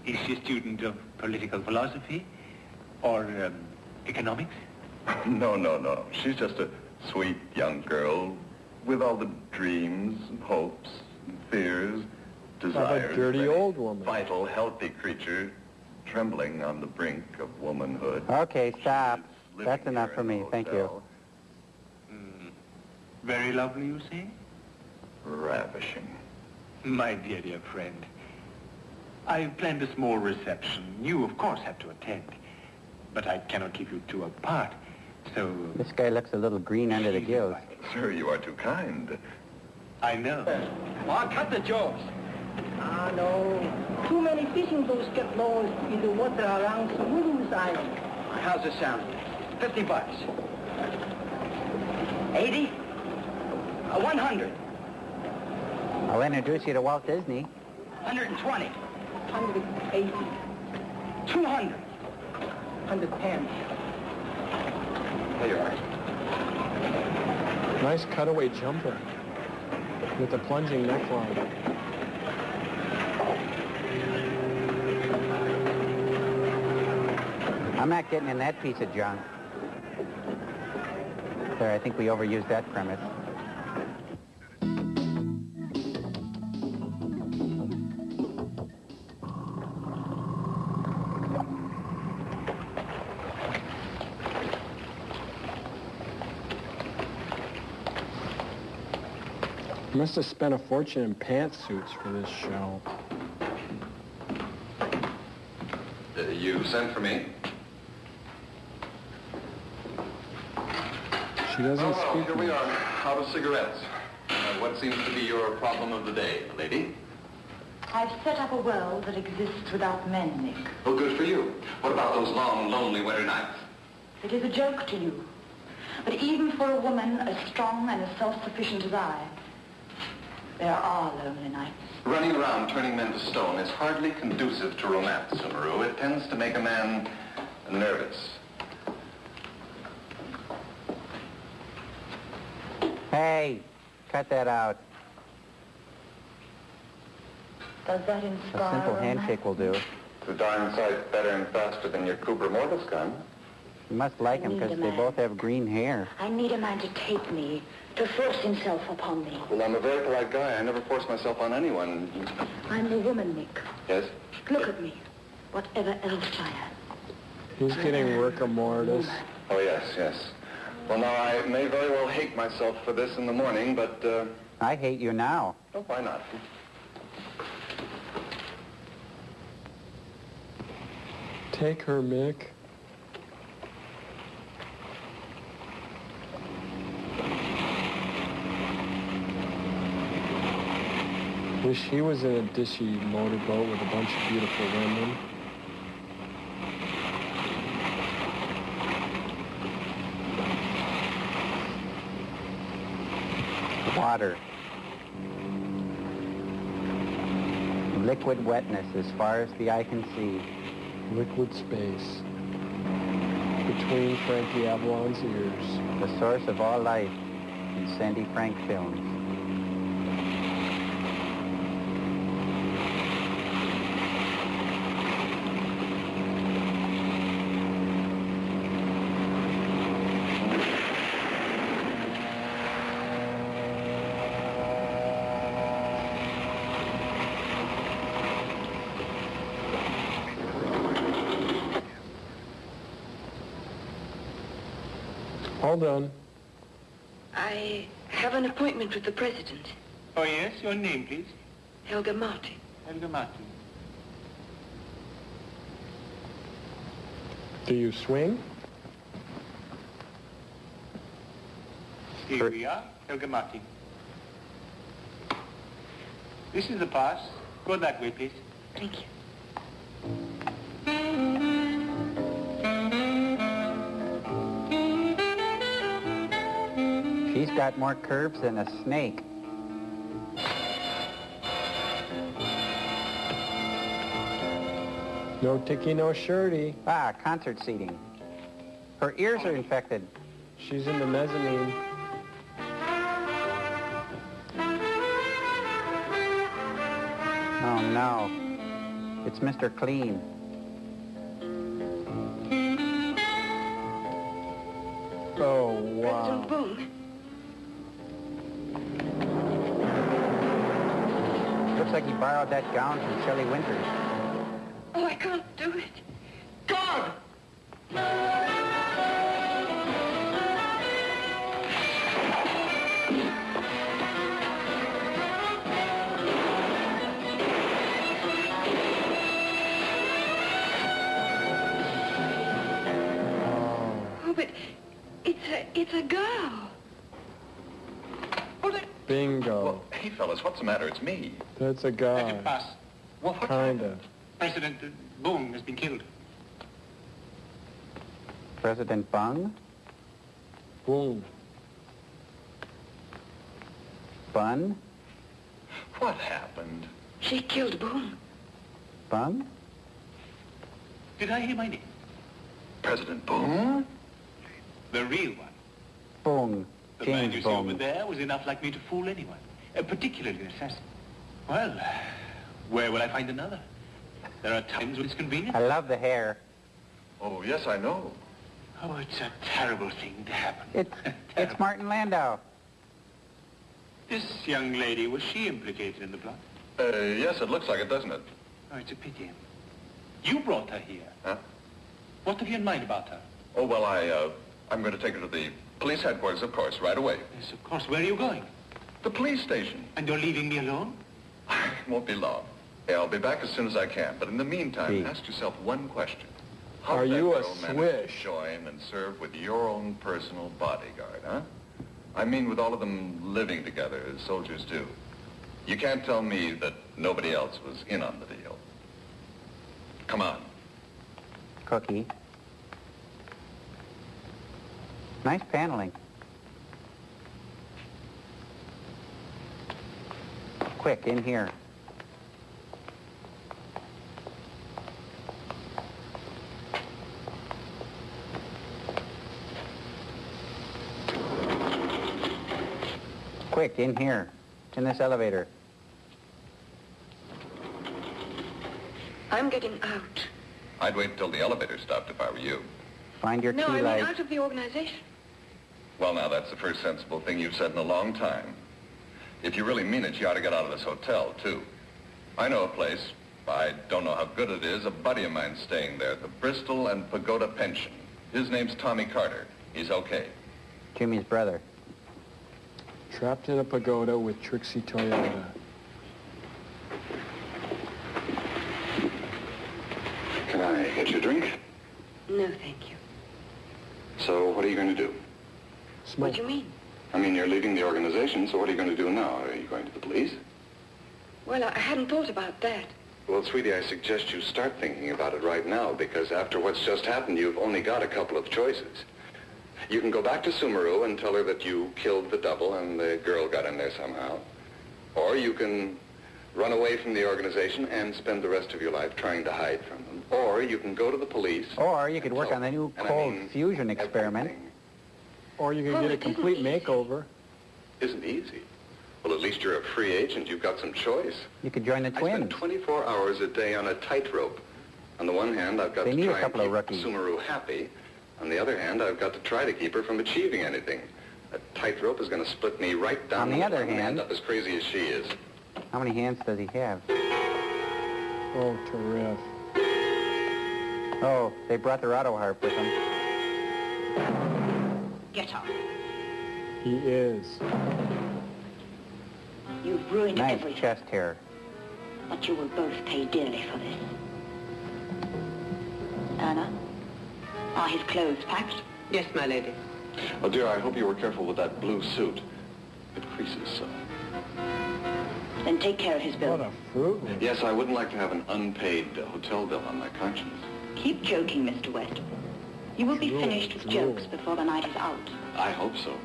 Is she a student of political philosophy? Or economics? No, no, no. She's just a sweet young girl with all the dreams and hopes and fears, desires. A dirty of any old woman. Vital, healthy creature trembling on the brink of womanhood. Okay, stop. Living That's enough here for in me. a Thank you. hotel. Very lovely, you say? Ravishing. My dear friend, I've planned a small reception. You, of course, have to attend. But I cannot keep you two apart, so... This guy looks a little green under the gills. Sir, you are too kind. I know. Well, cut the jokes. Ah, no. Too many fishing boats get lost in the water around Smooth Island. How's this sound? $50. 80? 100. I'll introduce you to Walt Disney. 120. 180. 200. 110. There you are. Nice cutaway jumper with the plunging neckline. I'm not getting in that piece of junk. There, I think we overused that premise. Must have spent a fortune in pantsuits for this show. You sent for me? She doesn't speak. Here we are, out of cigarettes. What seems to be your problem of the day, lady? I've set up a world that exists without men, Nick. Well, good for you. What about those long, lonely winter nights? It is a joke to you. But even for a woman as strong and as self-sufficient as I, there are lonely nights. Running around turning men to stone is hardly conducive to romance, Sumaru. It tends to make a man nervous. Hey, cut that out. Does that A inspire simple romance? handshake will do. It's a darn sight better and faster than your Cooper Mortis gun. You must like him because they both have green hair. I need a man to take me, to force himself upon me. Well, I'm a very polite guy. I never force myself on anyone. I'm the woman, Nick. Yes? Look at me. Whatever else I am. He's getting rigor mortis. Oh, yes, yes. Well, now, I may very well hate myself for this in the morning, but, I hate you now. oh, why not? Take her, Mick. Wish he was in a dishy motorboat with a bunch of beautiful women. Water. Liquid wetness as far as the eye can see. Liquid space between Frankie Avalon's ears. The source of all life in Sandy Frank films. Hold on. I have an appointment with the president. Oh, yes? Your name, please? Helga Martin. Helga Martin. Do you swing? Here we are, Helga Martin. This is the pass. Go that way, please. Thank you. She's got more curves than a snake. No ticky, no shirty. Ah, concert seating. Her ears are infected. She's in the mezzanine. Oh, no. It's Mr. Clean. Oh, wow. President Boone. Looks like he borrowed that gown from Shelley Winters. Oh, I can't do it. God! Oh, but it's a girl. Bingo. Well, hey, fellas, what's the matter? It's me. That's a guy. Pass. What? Kinda. President Boone has been killed. President Bung? Boom. Bun? What happened? She killed Boone. Bung? Did I hear my name? President Boone? The real one. Bung. The man James you see over Bung. there was enough like me to fool anyone, particularly an assassin. Well, where will I find another? There are times when it's convenient. I love the hair. Oh, yes, I know. Oh, it's a terrible thing to happen. It's Martin Landau. This young lady, was she implicated in the plot? Yes, it looks like it, doesn't it? Oh, it's a pity. You brought her here. Huh? What have you in mind about her? Oh, well, I'm going to take her to the police headquarters, of course, right away. Yes, of course. Where are you going? The police station. And you're leaving me alone? It won't be long. Hey, I'll be back as soon as I can. But in the meantime, ask yourself one question. How Are did that you a girl manage swish? to join and serve with your own personal bodyguard, huh? I mean, with all of them living together, as soldiers do. You can't tell me that nobody else was in on the deal. Come on. Cookie. Nice paneling. Quick, in here. Quick, in here. In this elevator. I'm getting out. I'd wait until the elevator stopped if I were you. Find your No, key I mean light. out of the organization. Well, now, that's the first sensible thing you've said in a long time. If you really mean it, you ought to get out of this hotel, too. I know a place. I don't know how good it is. A buddy of mine's staying there, the Bristol and Pagoda Pension. His name's Tommy Carter. He's okay. Jimmy's brother. Trapped in a pagoda with Trixie Toyota. Can I get you a drink? No, thank you. So, what are you going to do? What do you mean? I mean, you're leaving the organization, so what are you going to do now? Are you going to the police? Well, I hadn't thought about that. Well, sweetie, I suggest you start thinking about it right now, because after what's just happened, you've only got a couple of choices. You can go back to Sumeru and tell her that you killed the double and the girl got in there somehow. Or you can run away from the organization and spend the rest of your life trying to hide from them. Or you can go to the police. Or you could work on the new cold fusion experiment. Or you could get a complete makeover. Isn't easy. Well, at least you're a free agent. You've got some choice. You could join the twins. I spend 24 hours a day on a tightrope. On the one hand, I've got to try and keep Sumaru happy. On the other hand, I've got to try to keep her from achieving anything. A tightrope is going to split me right down. On the other hand, end up as crazy as she is. How many hands does he have? Oh, terrific. Oh, they brought their auto harp with them. Get up. He is. You've ruined nice everything. Chest hair. But you will both pay dearly for this. Anna, are his clothes packed? Yes, my lady. Oh, dear, I hope you were careful with that blue suit. It creases so. Then take care of his bill. What a fruit. Yes, I wouldn't like to have an unpaid hotel bill on my conscience. Keep joking, Mr. West. You will be finished with jokes before the night is out. I hope so.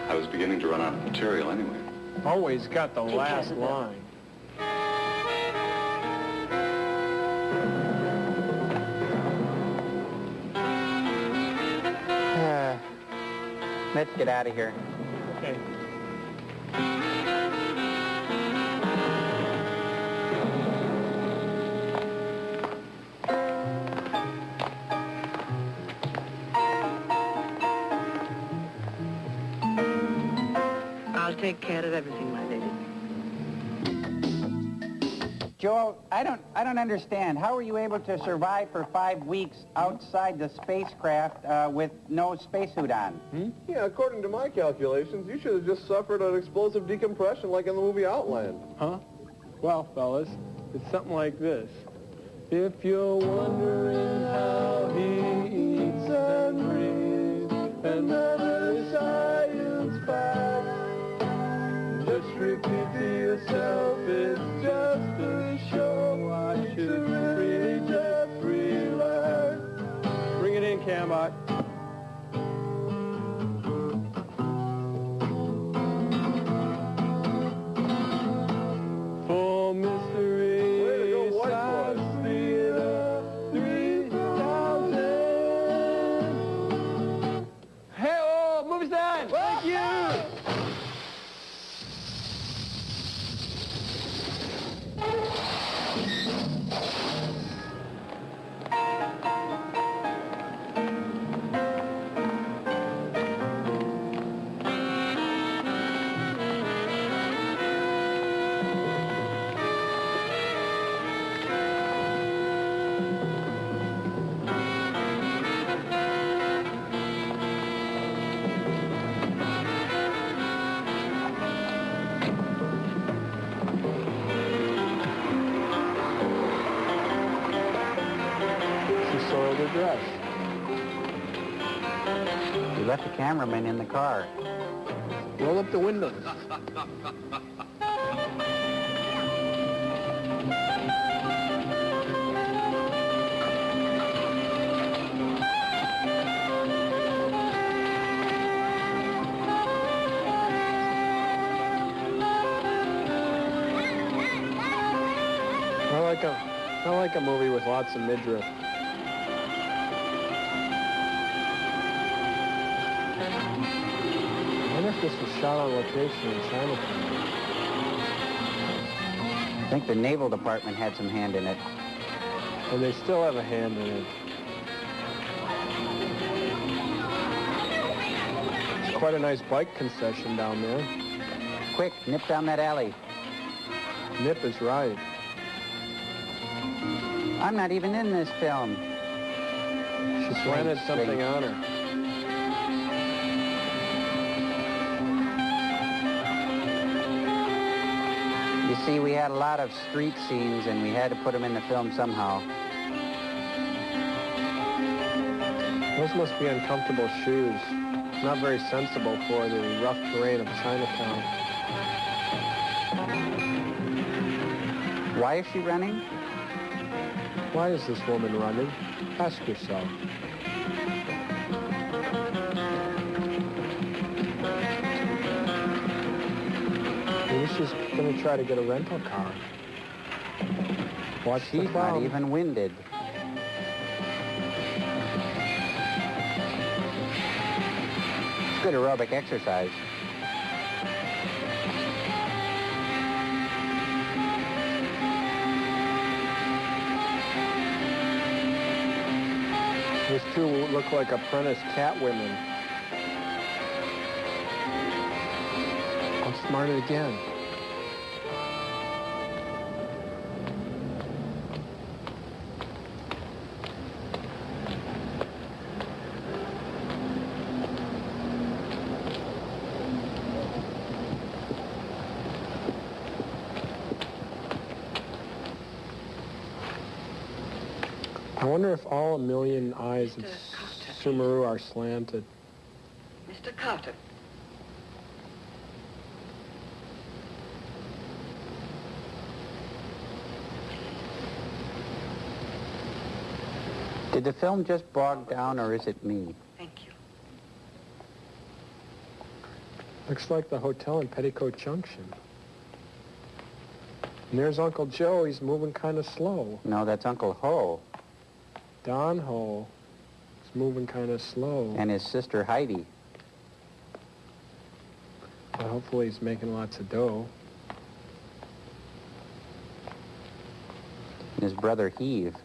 I was beginning to run out of material anyway. Always got the last line. Let's get out of here. Okay. I'll take care of everything, my lady. Joel, I don't understand. How were you able to survive for 5 weeks outside the spacecraft with no spacesuit on? Yeah, according to my calculations, you should have just suffered an explosive decompression like in the movie Outland. Huh? Well, fellas, it's something like this. If you're wondering how he eats and breathes and other science facts, just repeat to yourself, it's just a show. I should really just relax. Bring it in, Cambot. Full mystery science theater 3000. Hey, oh, movie's done. Thank you. Dress. You left the cameraman in the car. Roll up the windows. I like a movie with lots of midriff. I wonder if this was shot on location in Chinatown. I think the Naval Department had some hand in it. And they still have a hand in it. It's quite a nice bike concession down there. Quick, nip down that alley. Nip is right. I'm not even in this film. She planted something on her. You see, we had a lot of street scenes, and we had to put them in the film somehow. Those must be uncomfortable shoes. Not very sensible for the rough terrain of Chinatown. Why is she running? Why is this woman running? Ask yourself. Maybe she's going to try to get a rental car. Watch She's the not problem. even winded. It's good aerobic exercise. Those two look like apprentice cat women. Outsmarted again. I wonder if all 1,000,000 eyes of Sumeru are slanted. Mr. Carter. Did the film just bog down, or is it me? Thank you. Looks like the hotel in Petticoat Junction. And there's Uncle Joe. He's moving kind of slow. No, that's Uncle Ho. Don Ho is moving kind of slow. And his sister Heidi. Well, hopefully he's making lots of dough. And his brother Heave.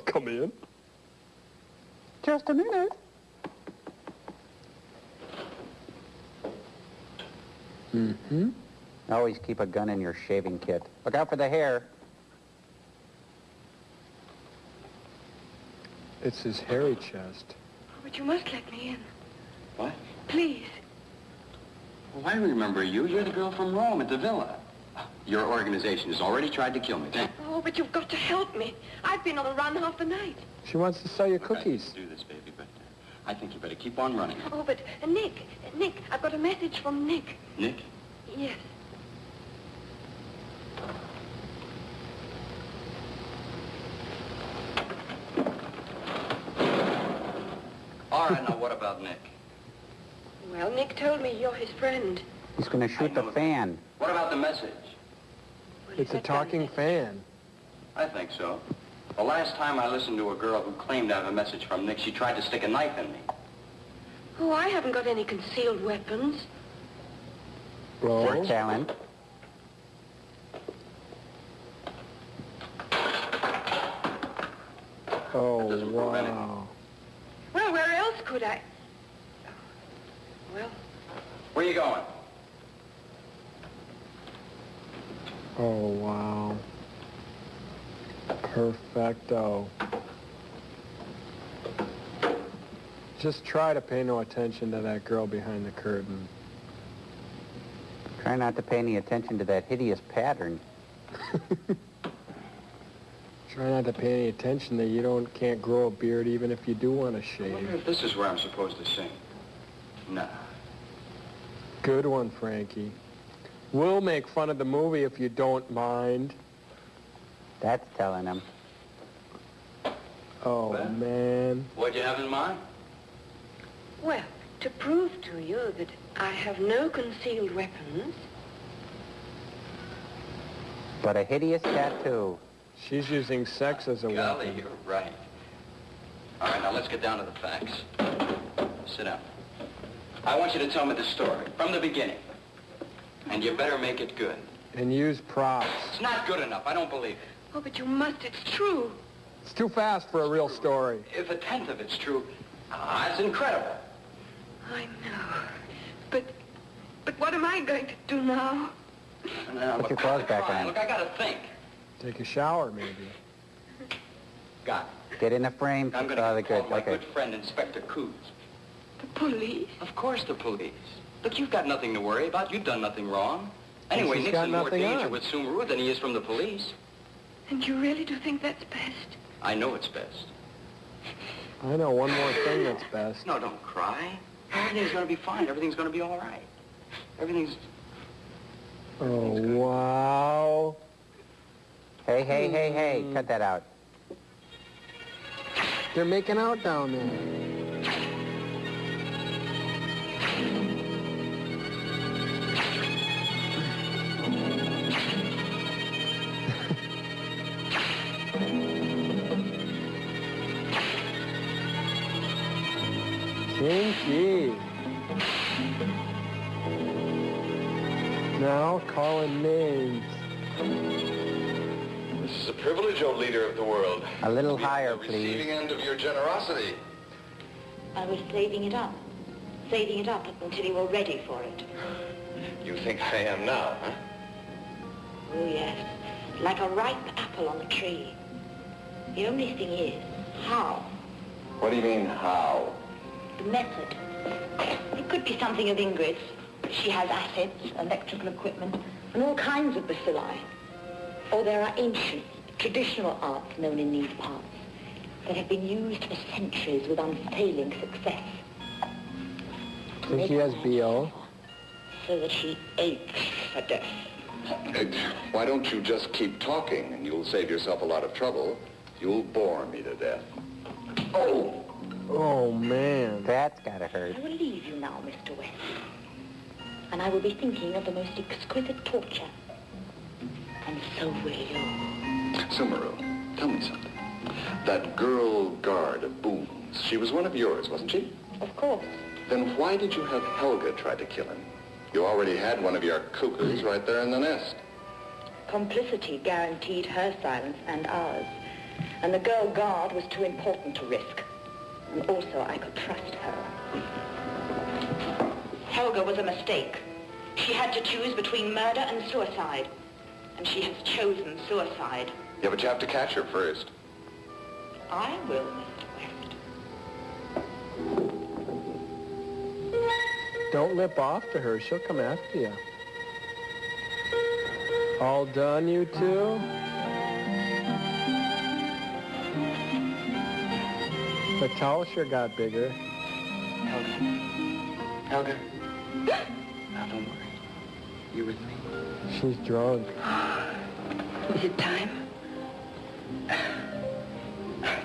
Come in. Just a minute. Mm-hmm. Always keep a gun in your shaving kit. Look out for the hair. It's his hairy chest. But you must let me in. What? Please. Well, I remember you. You're the girl from Rome at the villa. Your organization has already tried to kill me. Oh, but you've got to help me. I've been on the run half the night. She wants to sell you cookies. Do this, baby, but I think you better keep on running. Oh, but Nick, I've got a message from Nick. Nick? Yes. All right, now what about Nick? Well, Nick told me you're his friend. He's going to shoot the fan. What about the message? It's a talking fan. I think so. The last time I listened to a girl who claimed to have a message from Nick, she tried to stick a knife in me. Oh, I haven't got any concealed weapons. Or talent. Oh, wow. Well, where else could I? Well, Where you going? Oh, wow. Perfecto. Just try to pay no attention to that girl behind the curtain. Try not to pay any attention to that hideous pattern. Try not to pay any attention that you can't grow a beard even if you do want to I wonder shave. if this is where I'm supposed to sing. Nah. Good one, Frankie. We'll make fun of the movie if you don't mind. That's telling him. Oh, Well? man. What'd you have in mind? well, to prove to you that I have no concealed weapons. But a hideous tattoo. She's using sex as a Golly, weapon. you're right. All right, now let's get down to the facts. Sit down. I want you to tell me the story, from the beginning. And you better make it good. And use props. It's not good enough. I don't believe it. Oh, but you must. It's true. It's too fast for a real story. If a tenth of it's true, it's incredible. I know. But what am I going to do now? Now, Put your clothes back on. Look, I gotta think. Take a shower, maybe. Got it. Get in the frame. I'm Oh, gonna they're call good. my Okay. good friend, Inspector Coons. The police? Of course the police. Look, you've got nothing to worry about. You've done nothing wrong. Anyway, she's Nick's got in more nothing danger on. with Sumeru than he is from the police. And you really do think that's best? I know it's best. I know one more thing that's best. No, don't cry. Everything's gonna be fine. Everything's gonna be all right. Everything's... Oh, wow. Hey. Cut that out. They're making out down there. Kinky. Now calling names. This is a privilege, O leader of the world. A little To be on higher, the receiving end of your generosity. I was saving it up until you were ready for it. You think I am now, huh? Oh, yes. Like a ripe apple on a tree. The only thing is, how? What do you mean, how? The method. It could be something of Ingrid's. She has assets, electrical equipment, and all kinds of bacilli. Or there are ancient, traditional arts known in these parts that have been used for centuries with unfailing success. Think he has B.O.? So that she aches for death. Why don't you just keep talking, and you'll save yourself a lot of trouble. You'll bore me to death. Oh! Oh, man. That's gotta hurt. I will leave you now, Mr. West. And I will be thinking of the most exquisite torture. And so will you. Sumaru, tell me something. That girl guard of Boone's, she was one of yours, wasn't she? Of course. Then why did you have Helga try to kill him? You already had one of your cuckoos right there in the nest. Complicity guaranteed her silence and ours. And the girl guard was too important to risk. And also, I could trust her. Helga was a mistake. She had to choose between murder and suicide. And she has chosen suicide. Yeah, but you have to catch her first. I will, Mr. West. Don't lip off to her. She'll come after you. All done, you two? The towel sure got bigger. Helga. Now, don't worry. You with me? She's drunk. Is it time? I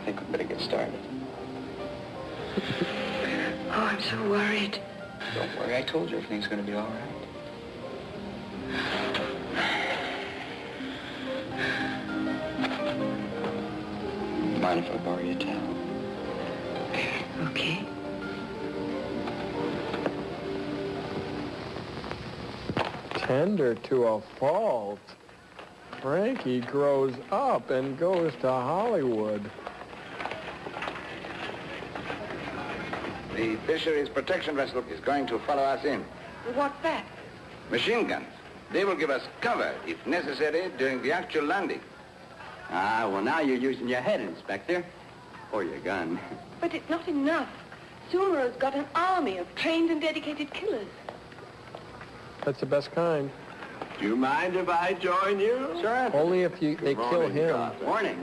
think we'd better get started. Oh, I'm so worried. Don't worry, I told you everything's going to be all right. Mind if I borrow your towel? Okay. Tender to a fault. Frankie grows up and goes to Hollywood. The fisheries protection vessel is going to follow us in. What's that? Machine guns. They will give us cover, if necessary, during the actual landing. Ah, well, now you're using your head, Inspector. Or your gun. But it's not enough. Sumero's got an army of trained and dedicated killers. That's the best kind. Do you mind if I join you? Sure. Only if they kill him. Morning.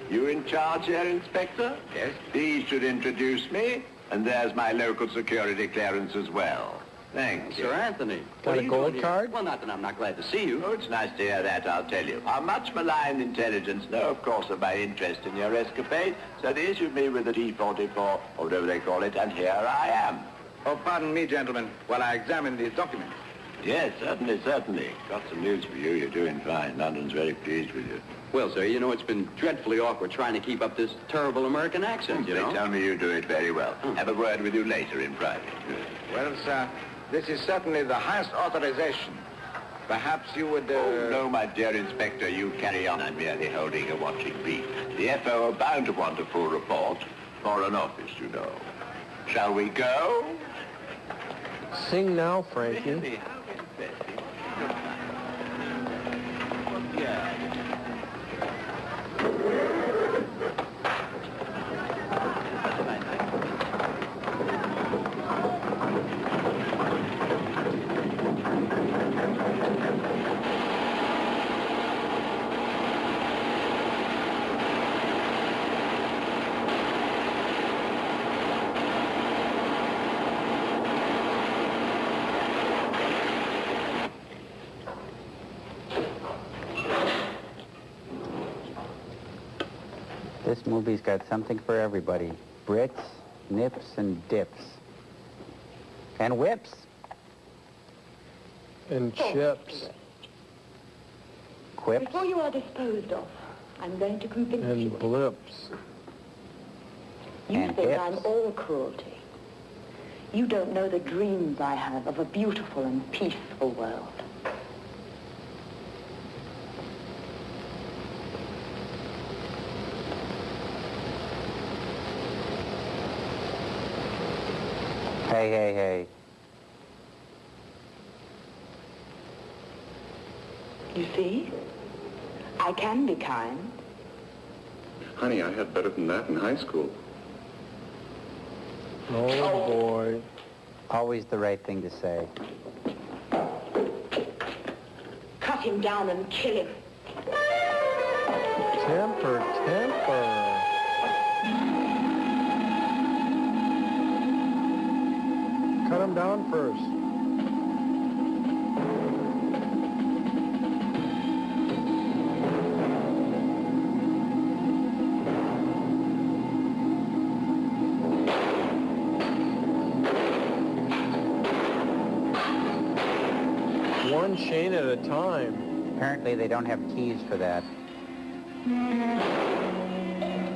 You in charge here, Inspector? Yes. These should introduce me, and there's my local security clearance as well. Thank you. Sir Anthony. Got a gold card? Well, not that I'm not glad to see you. Oh, it's nice to hear that, I'll tell you. Our much maligned intelligence know, of course, of my interest in your escapade, so they issued me with the T-44, or whatever they call it, and here I am. Oh, pardon me, gentlemen, while I examine these documents. Yes, certainly, certainly. Got some news for you. You're doing fine. London's very pleased with you. Well, sir, you know, it's been dreadfully awkward trying to keep up this terrible American accent, you know? They tell me you do it very well. Have a word with you later in private. Well, sir, this is certainly the highest authorization. Perhaps you would... Oh, no, my dear Inspector, you carry on. I'm merely holding a watching brief. The FO are bound to want a full report. Foreign Office, you know. Shall we go? Sing now, Frankie. This movie's got something for everybody. Brits, nips, and dips. And whips. And chips. Quips. Before you are disposed of, I'm going to convince And you. blips. You and think hips. I'm all cruelty. You don't know the dreams I have of a beautiful and peaceful world. Hey, hey, hey. You see? I can be kind. Honey, I had better than that in high school. Oh, boy. Always the right thing to say. Cut him down and kill him. Temper, temper. Cut him down first. One chain at a time. Apparently they don't have keys for that.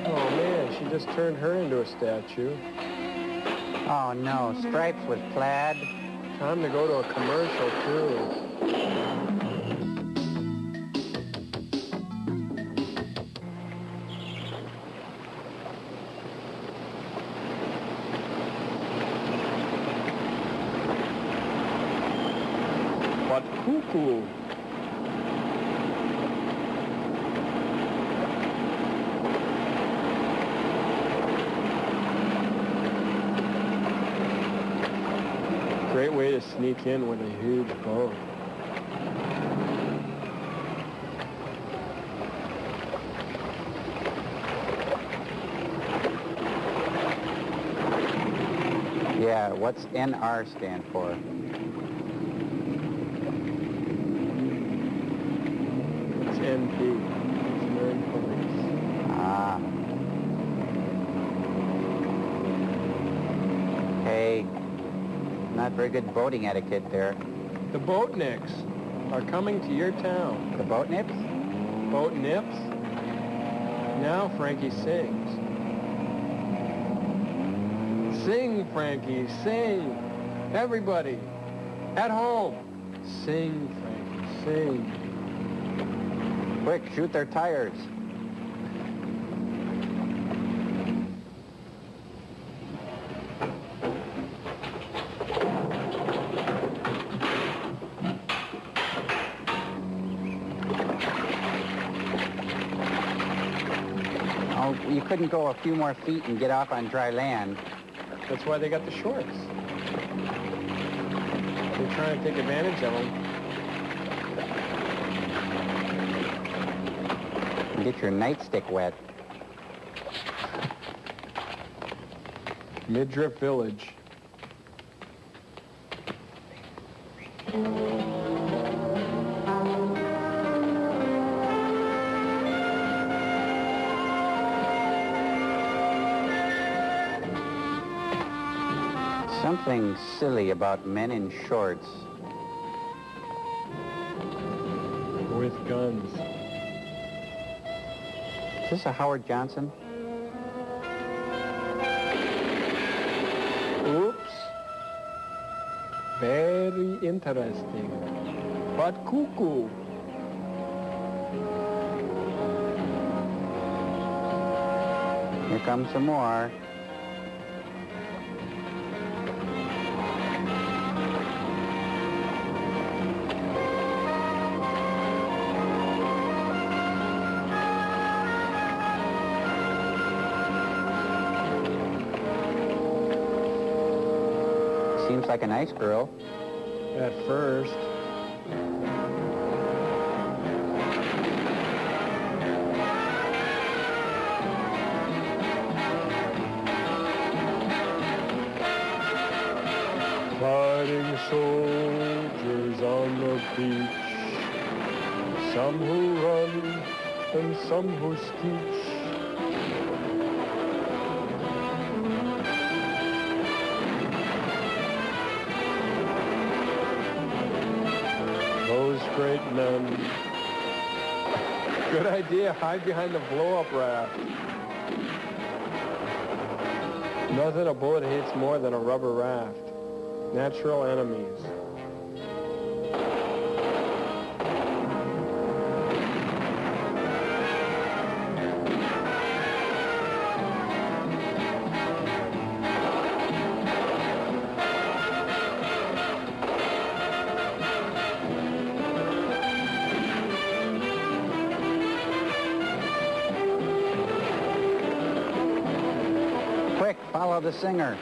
Oh man, she just turned her into a statue. Oh no, stripes with plaid. Time to go to a commercial too. What cuckoo? Great way to sneak in with a huge boat. Yeah, what's NR stand for? It's NP. It's Marine Police. Ah. Hey, not very good boating etiquette there. The Boatniks are coming to your town. The Boatniks? Boatnips? Now Frankie sings. Sing, Frankie, sing. Everybody, at home, sing, Frankie, sing. Quick, shoot their tires. Oh, you couldn't go a few more feet and get off on dry land. That's why they got the shorts. They're trying to take advantage of them. And get your nightstick wet. Midriff Village. Something silly about men in shorts. With guns. Is this a Howard Johnson? Oops. Very interesting. But cuckoo. Here comes some more. Seems like a nice girl. At first. Fighting soldiers on the beach. Some who run and some who screech. Those great men. Good idea, hide behind the blow-up raft. Nothing a bullet hates more than a rubber raft. Natural enemies. Quick, follow the singer.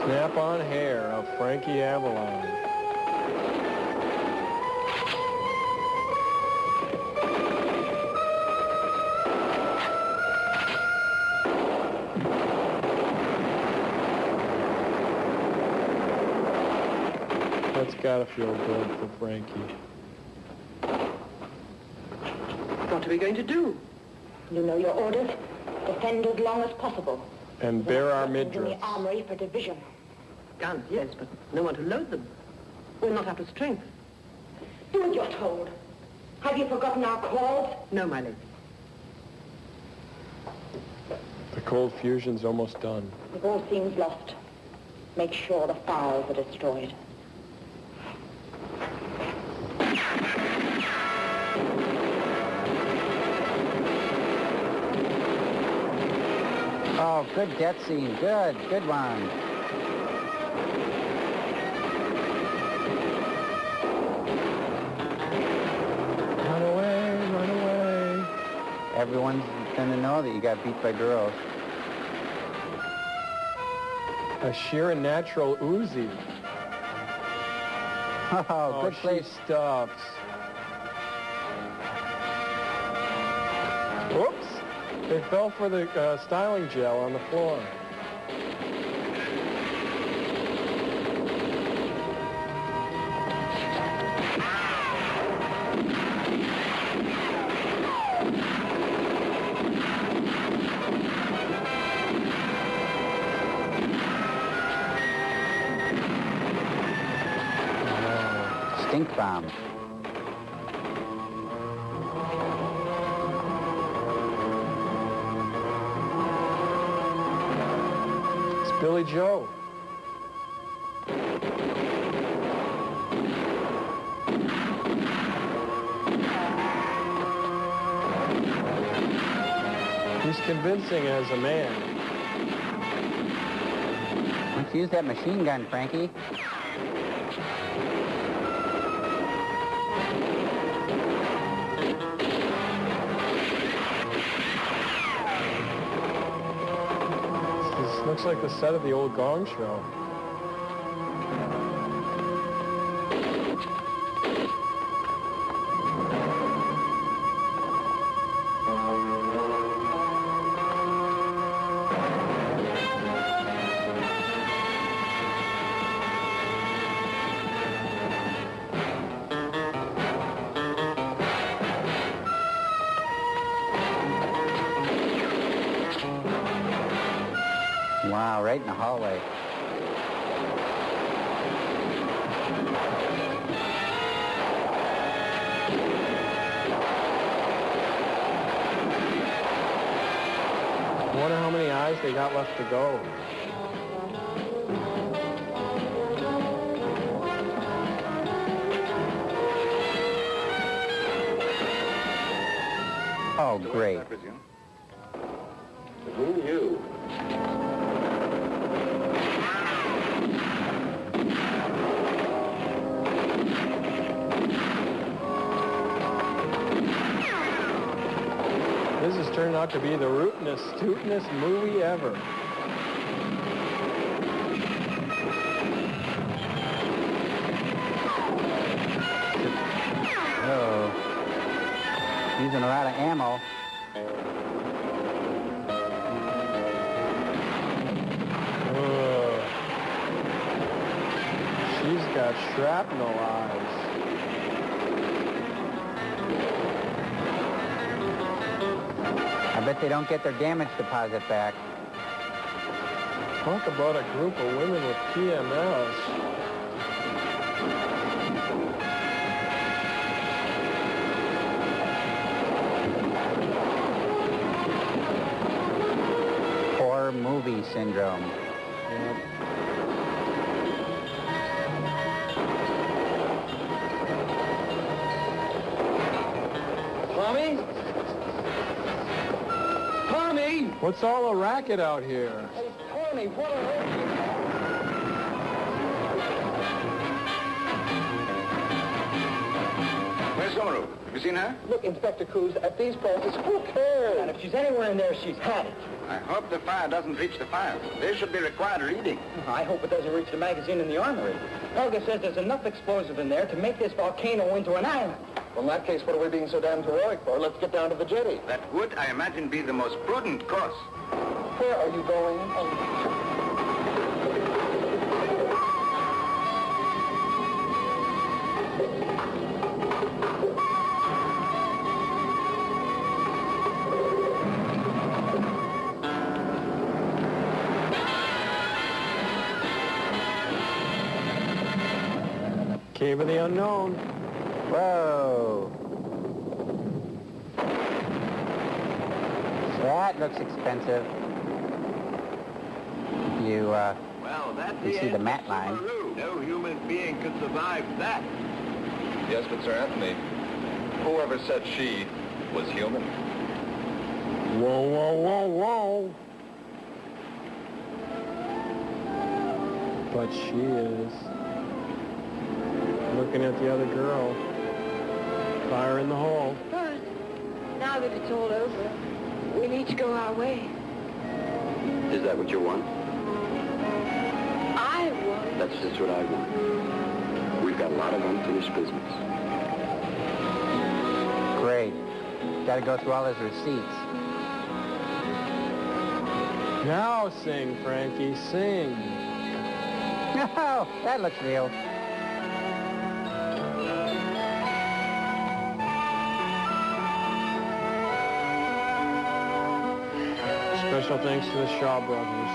Snap-on hair of Frankie Avalon. That's gotta feel good for Frankie. What are we going to do? You know your orders. Defend as long as possible. And bear our In midriffs. the armory for division. Guns, yes, but no one to load them. We're not up to strength. Do as you're told. Have you forgotten our cause? No, my lady. The cold fusion's almost done. If all seems lost, make sure the files are destroyed. Oh, good death scene. Good one. Run away, run away. Everyone's gonna know that you got beat by girls. A sheer and natural Uzi. Oh, good she place. stuffs. Whoops. They fell for the styling gel on the floor. Stink bomb. It's Billy Joe. He's convincing as a man. Why don't you use that machine gun, Frankie? This looks like the set of the old Gong Show. Wow, right in the hallway. I wonder how many eyes they got left to go. Oh, great. Who knew? This has turned out to be the rootinest, stootinest movie ever. Oh. Using a lot of ammo. She's got got shrapnel eyes. I bet they don't get their damage deposit back. Talk about a group of women with PMS. Poor movie syndrome. Yep. Tommy? Tommy! What's all the racket out here? Hey, Tommy, what on earth? Where's Summeru? Have you seen her? Look, Inspector Cruz, at these prices, who cares? And if she's anywhere in there, she's had it. I hope the fire doesn't reach the file. They should be required reading. I hope it doesn't reach the magazine in the armory. Helga says there's enough explosive in there to make this volcano into an island. Well, in that case, what are we being so damn heroic for? Let's get down to the jetty. That would, I imagine, be the most prudent course. Where are you going? Cave of the Unknown. Whoa. That looks expensive. You, Well, that's you see the mat line. No human being could survive that. Yes, but Sir Anthony, whoever said she was human? Whoa, whoa, whoa, whoa. But she is. Looking at the other girl. Fire in the hole. But now that it's all over, we need to go our way. Is that what you want? I want. That's just what I want. We've got a lot of unfinished business. Great. Got to go through all his receipts. Now sing, Frankie, sing. No, that looks real. Special thanks to the Shaw Brothers.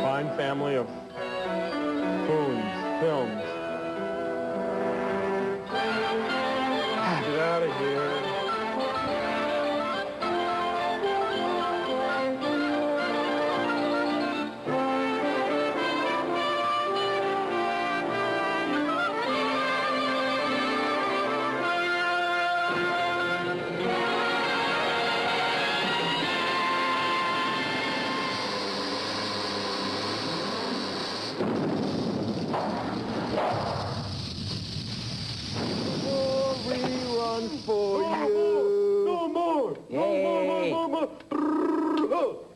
Fine family of films. Get out of here.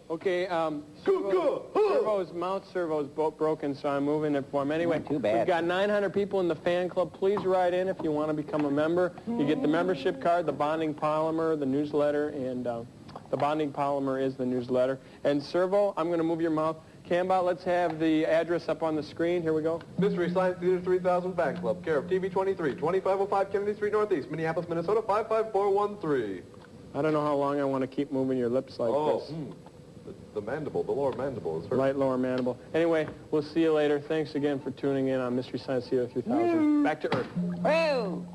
Okay, mount servo's broken, so I'm moving it for him. Anyway, too bad. We've got 900 people in the fan club. Please write in if you want to become a member. You get the membership card, the bonding polymer, the newsletter, and the bonding polymer is the newsletter. And Servo, I'm going to move your mouth. Cambot, let's have the address up on the screen. Here we go. Mystery Science Theater 3000 Fan Club, care of TV 23, 2505 Kennedy Street Northeast, Minneapolis, Minnesota, 55413. I don't know how long I want to keep moving your lips like this. The mandible, the lower mandible is hurt. Right lower mandible. Anyway, we'll see you later. Thanks again for tuning in on Mystery Science Theater 3000. Back to Earth. Woo!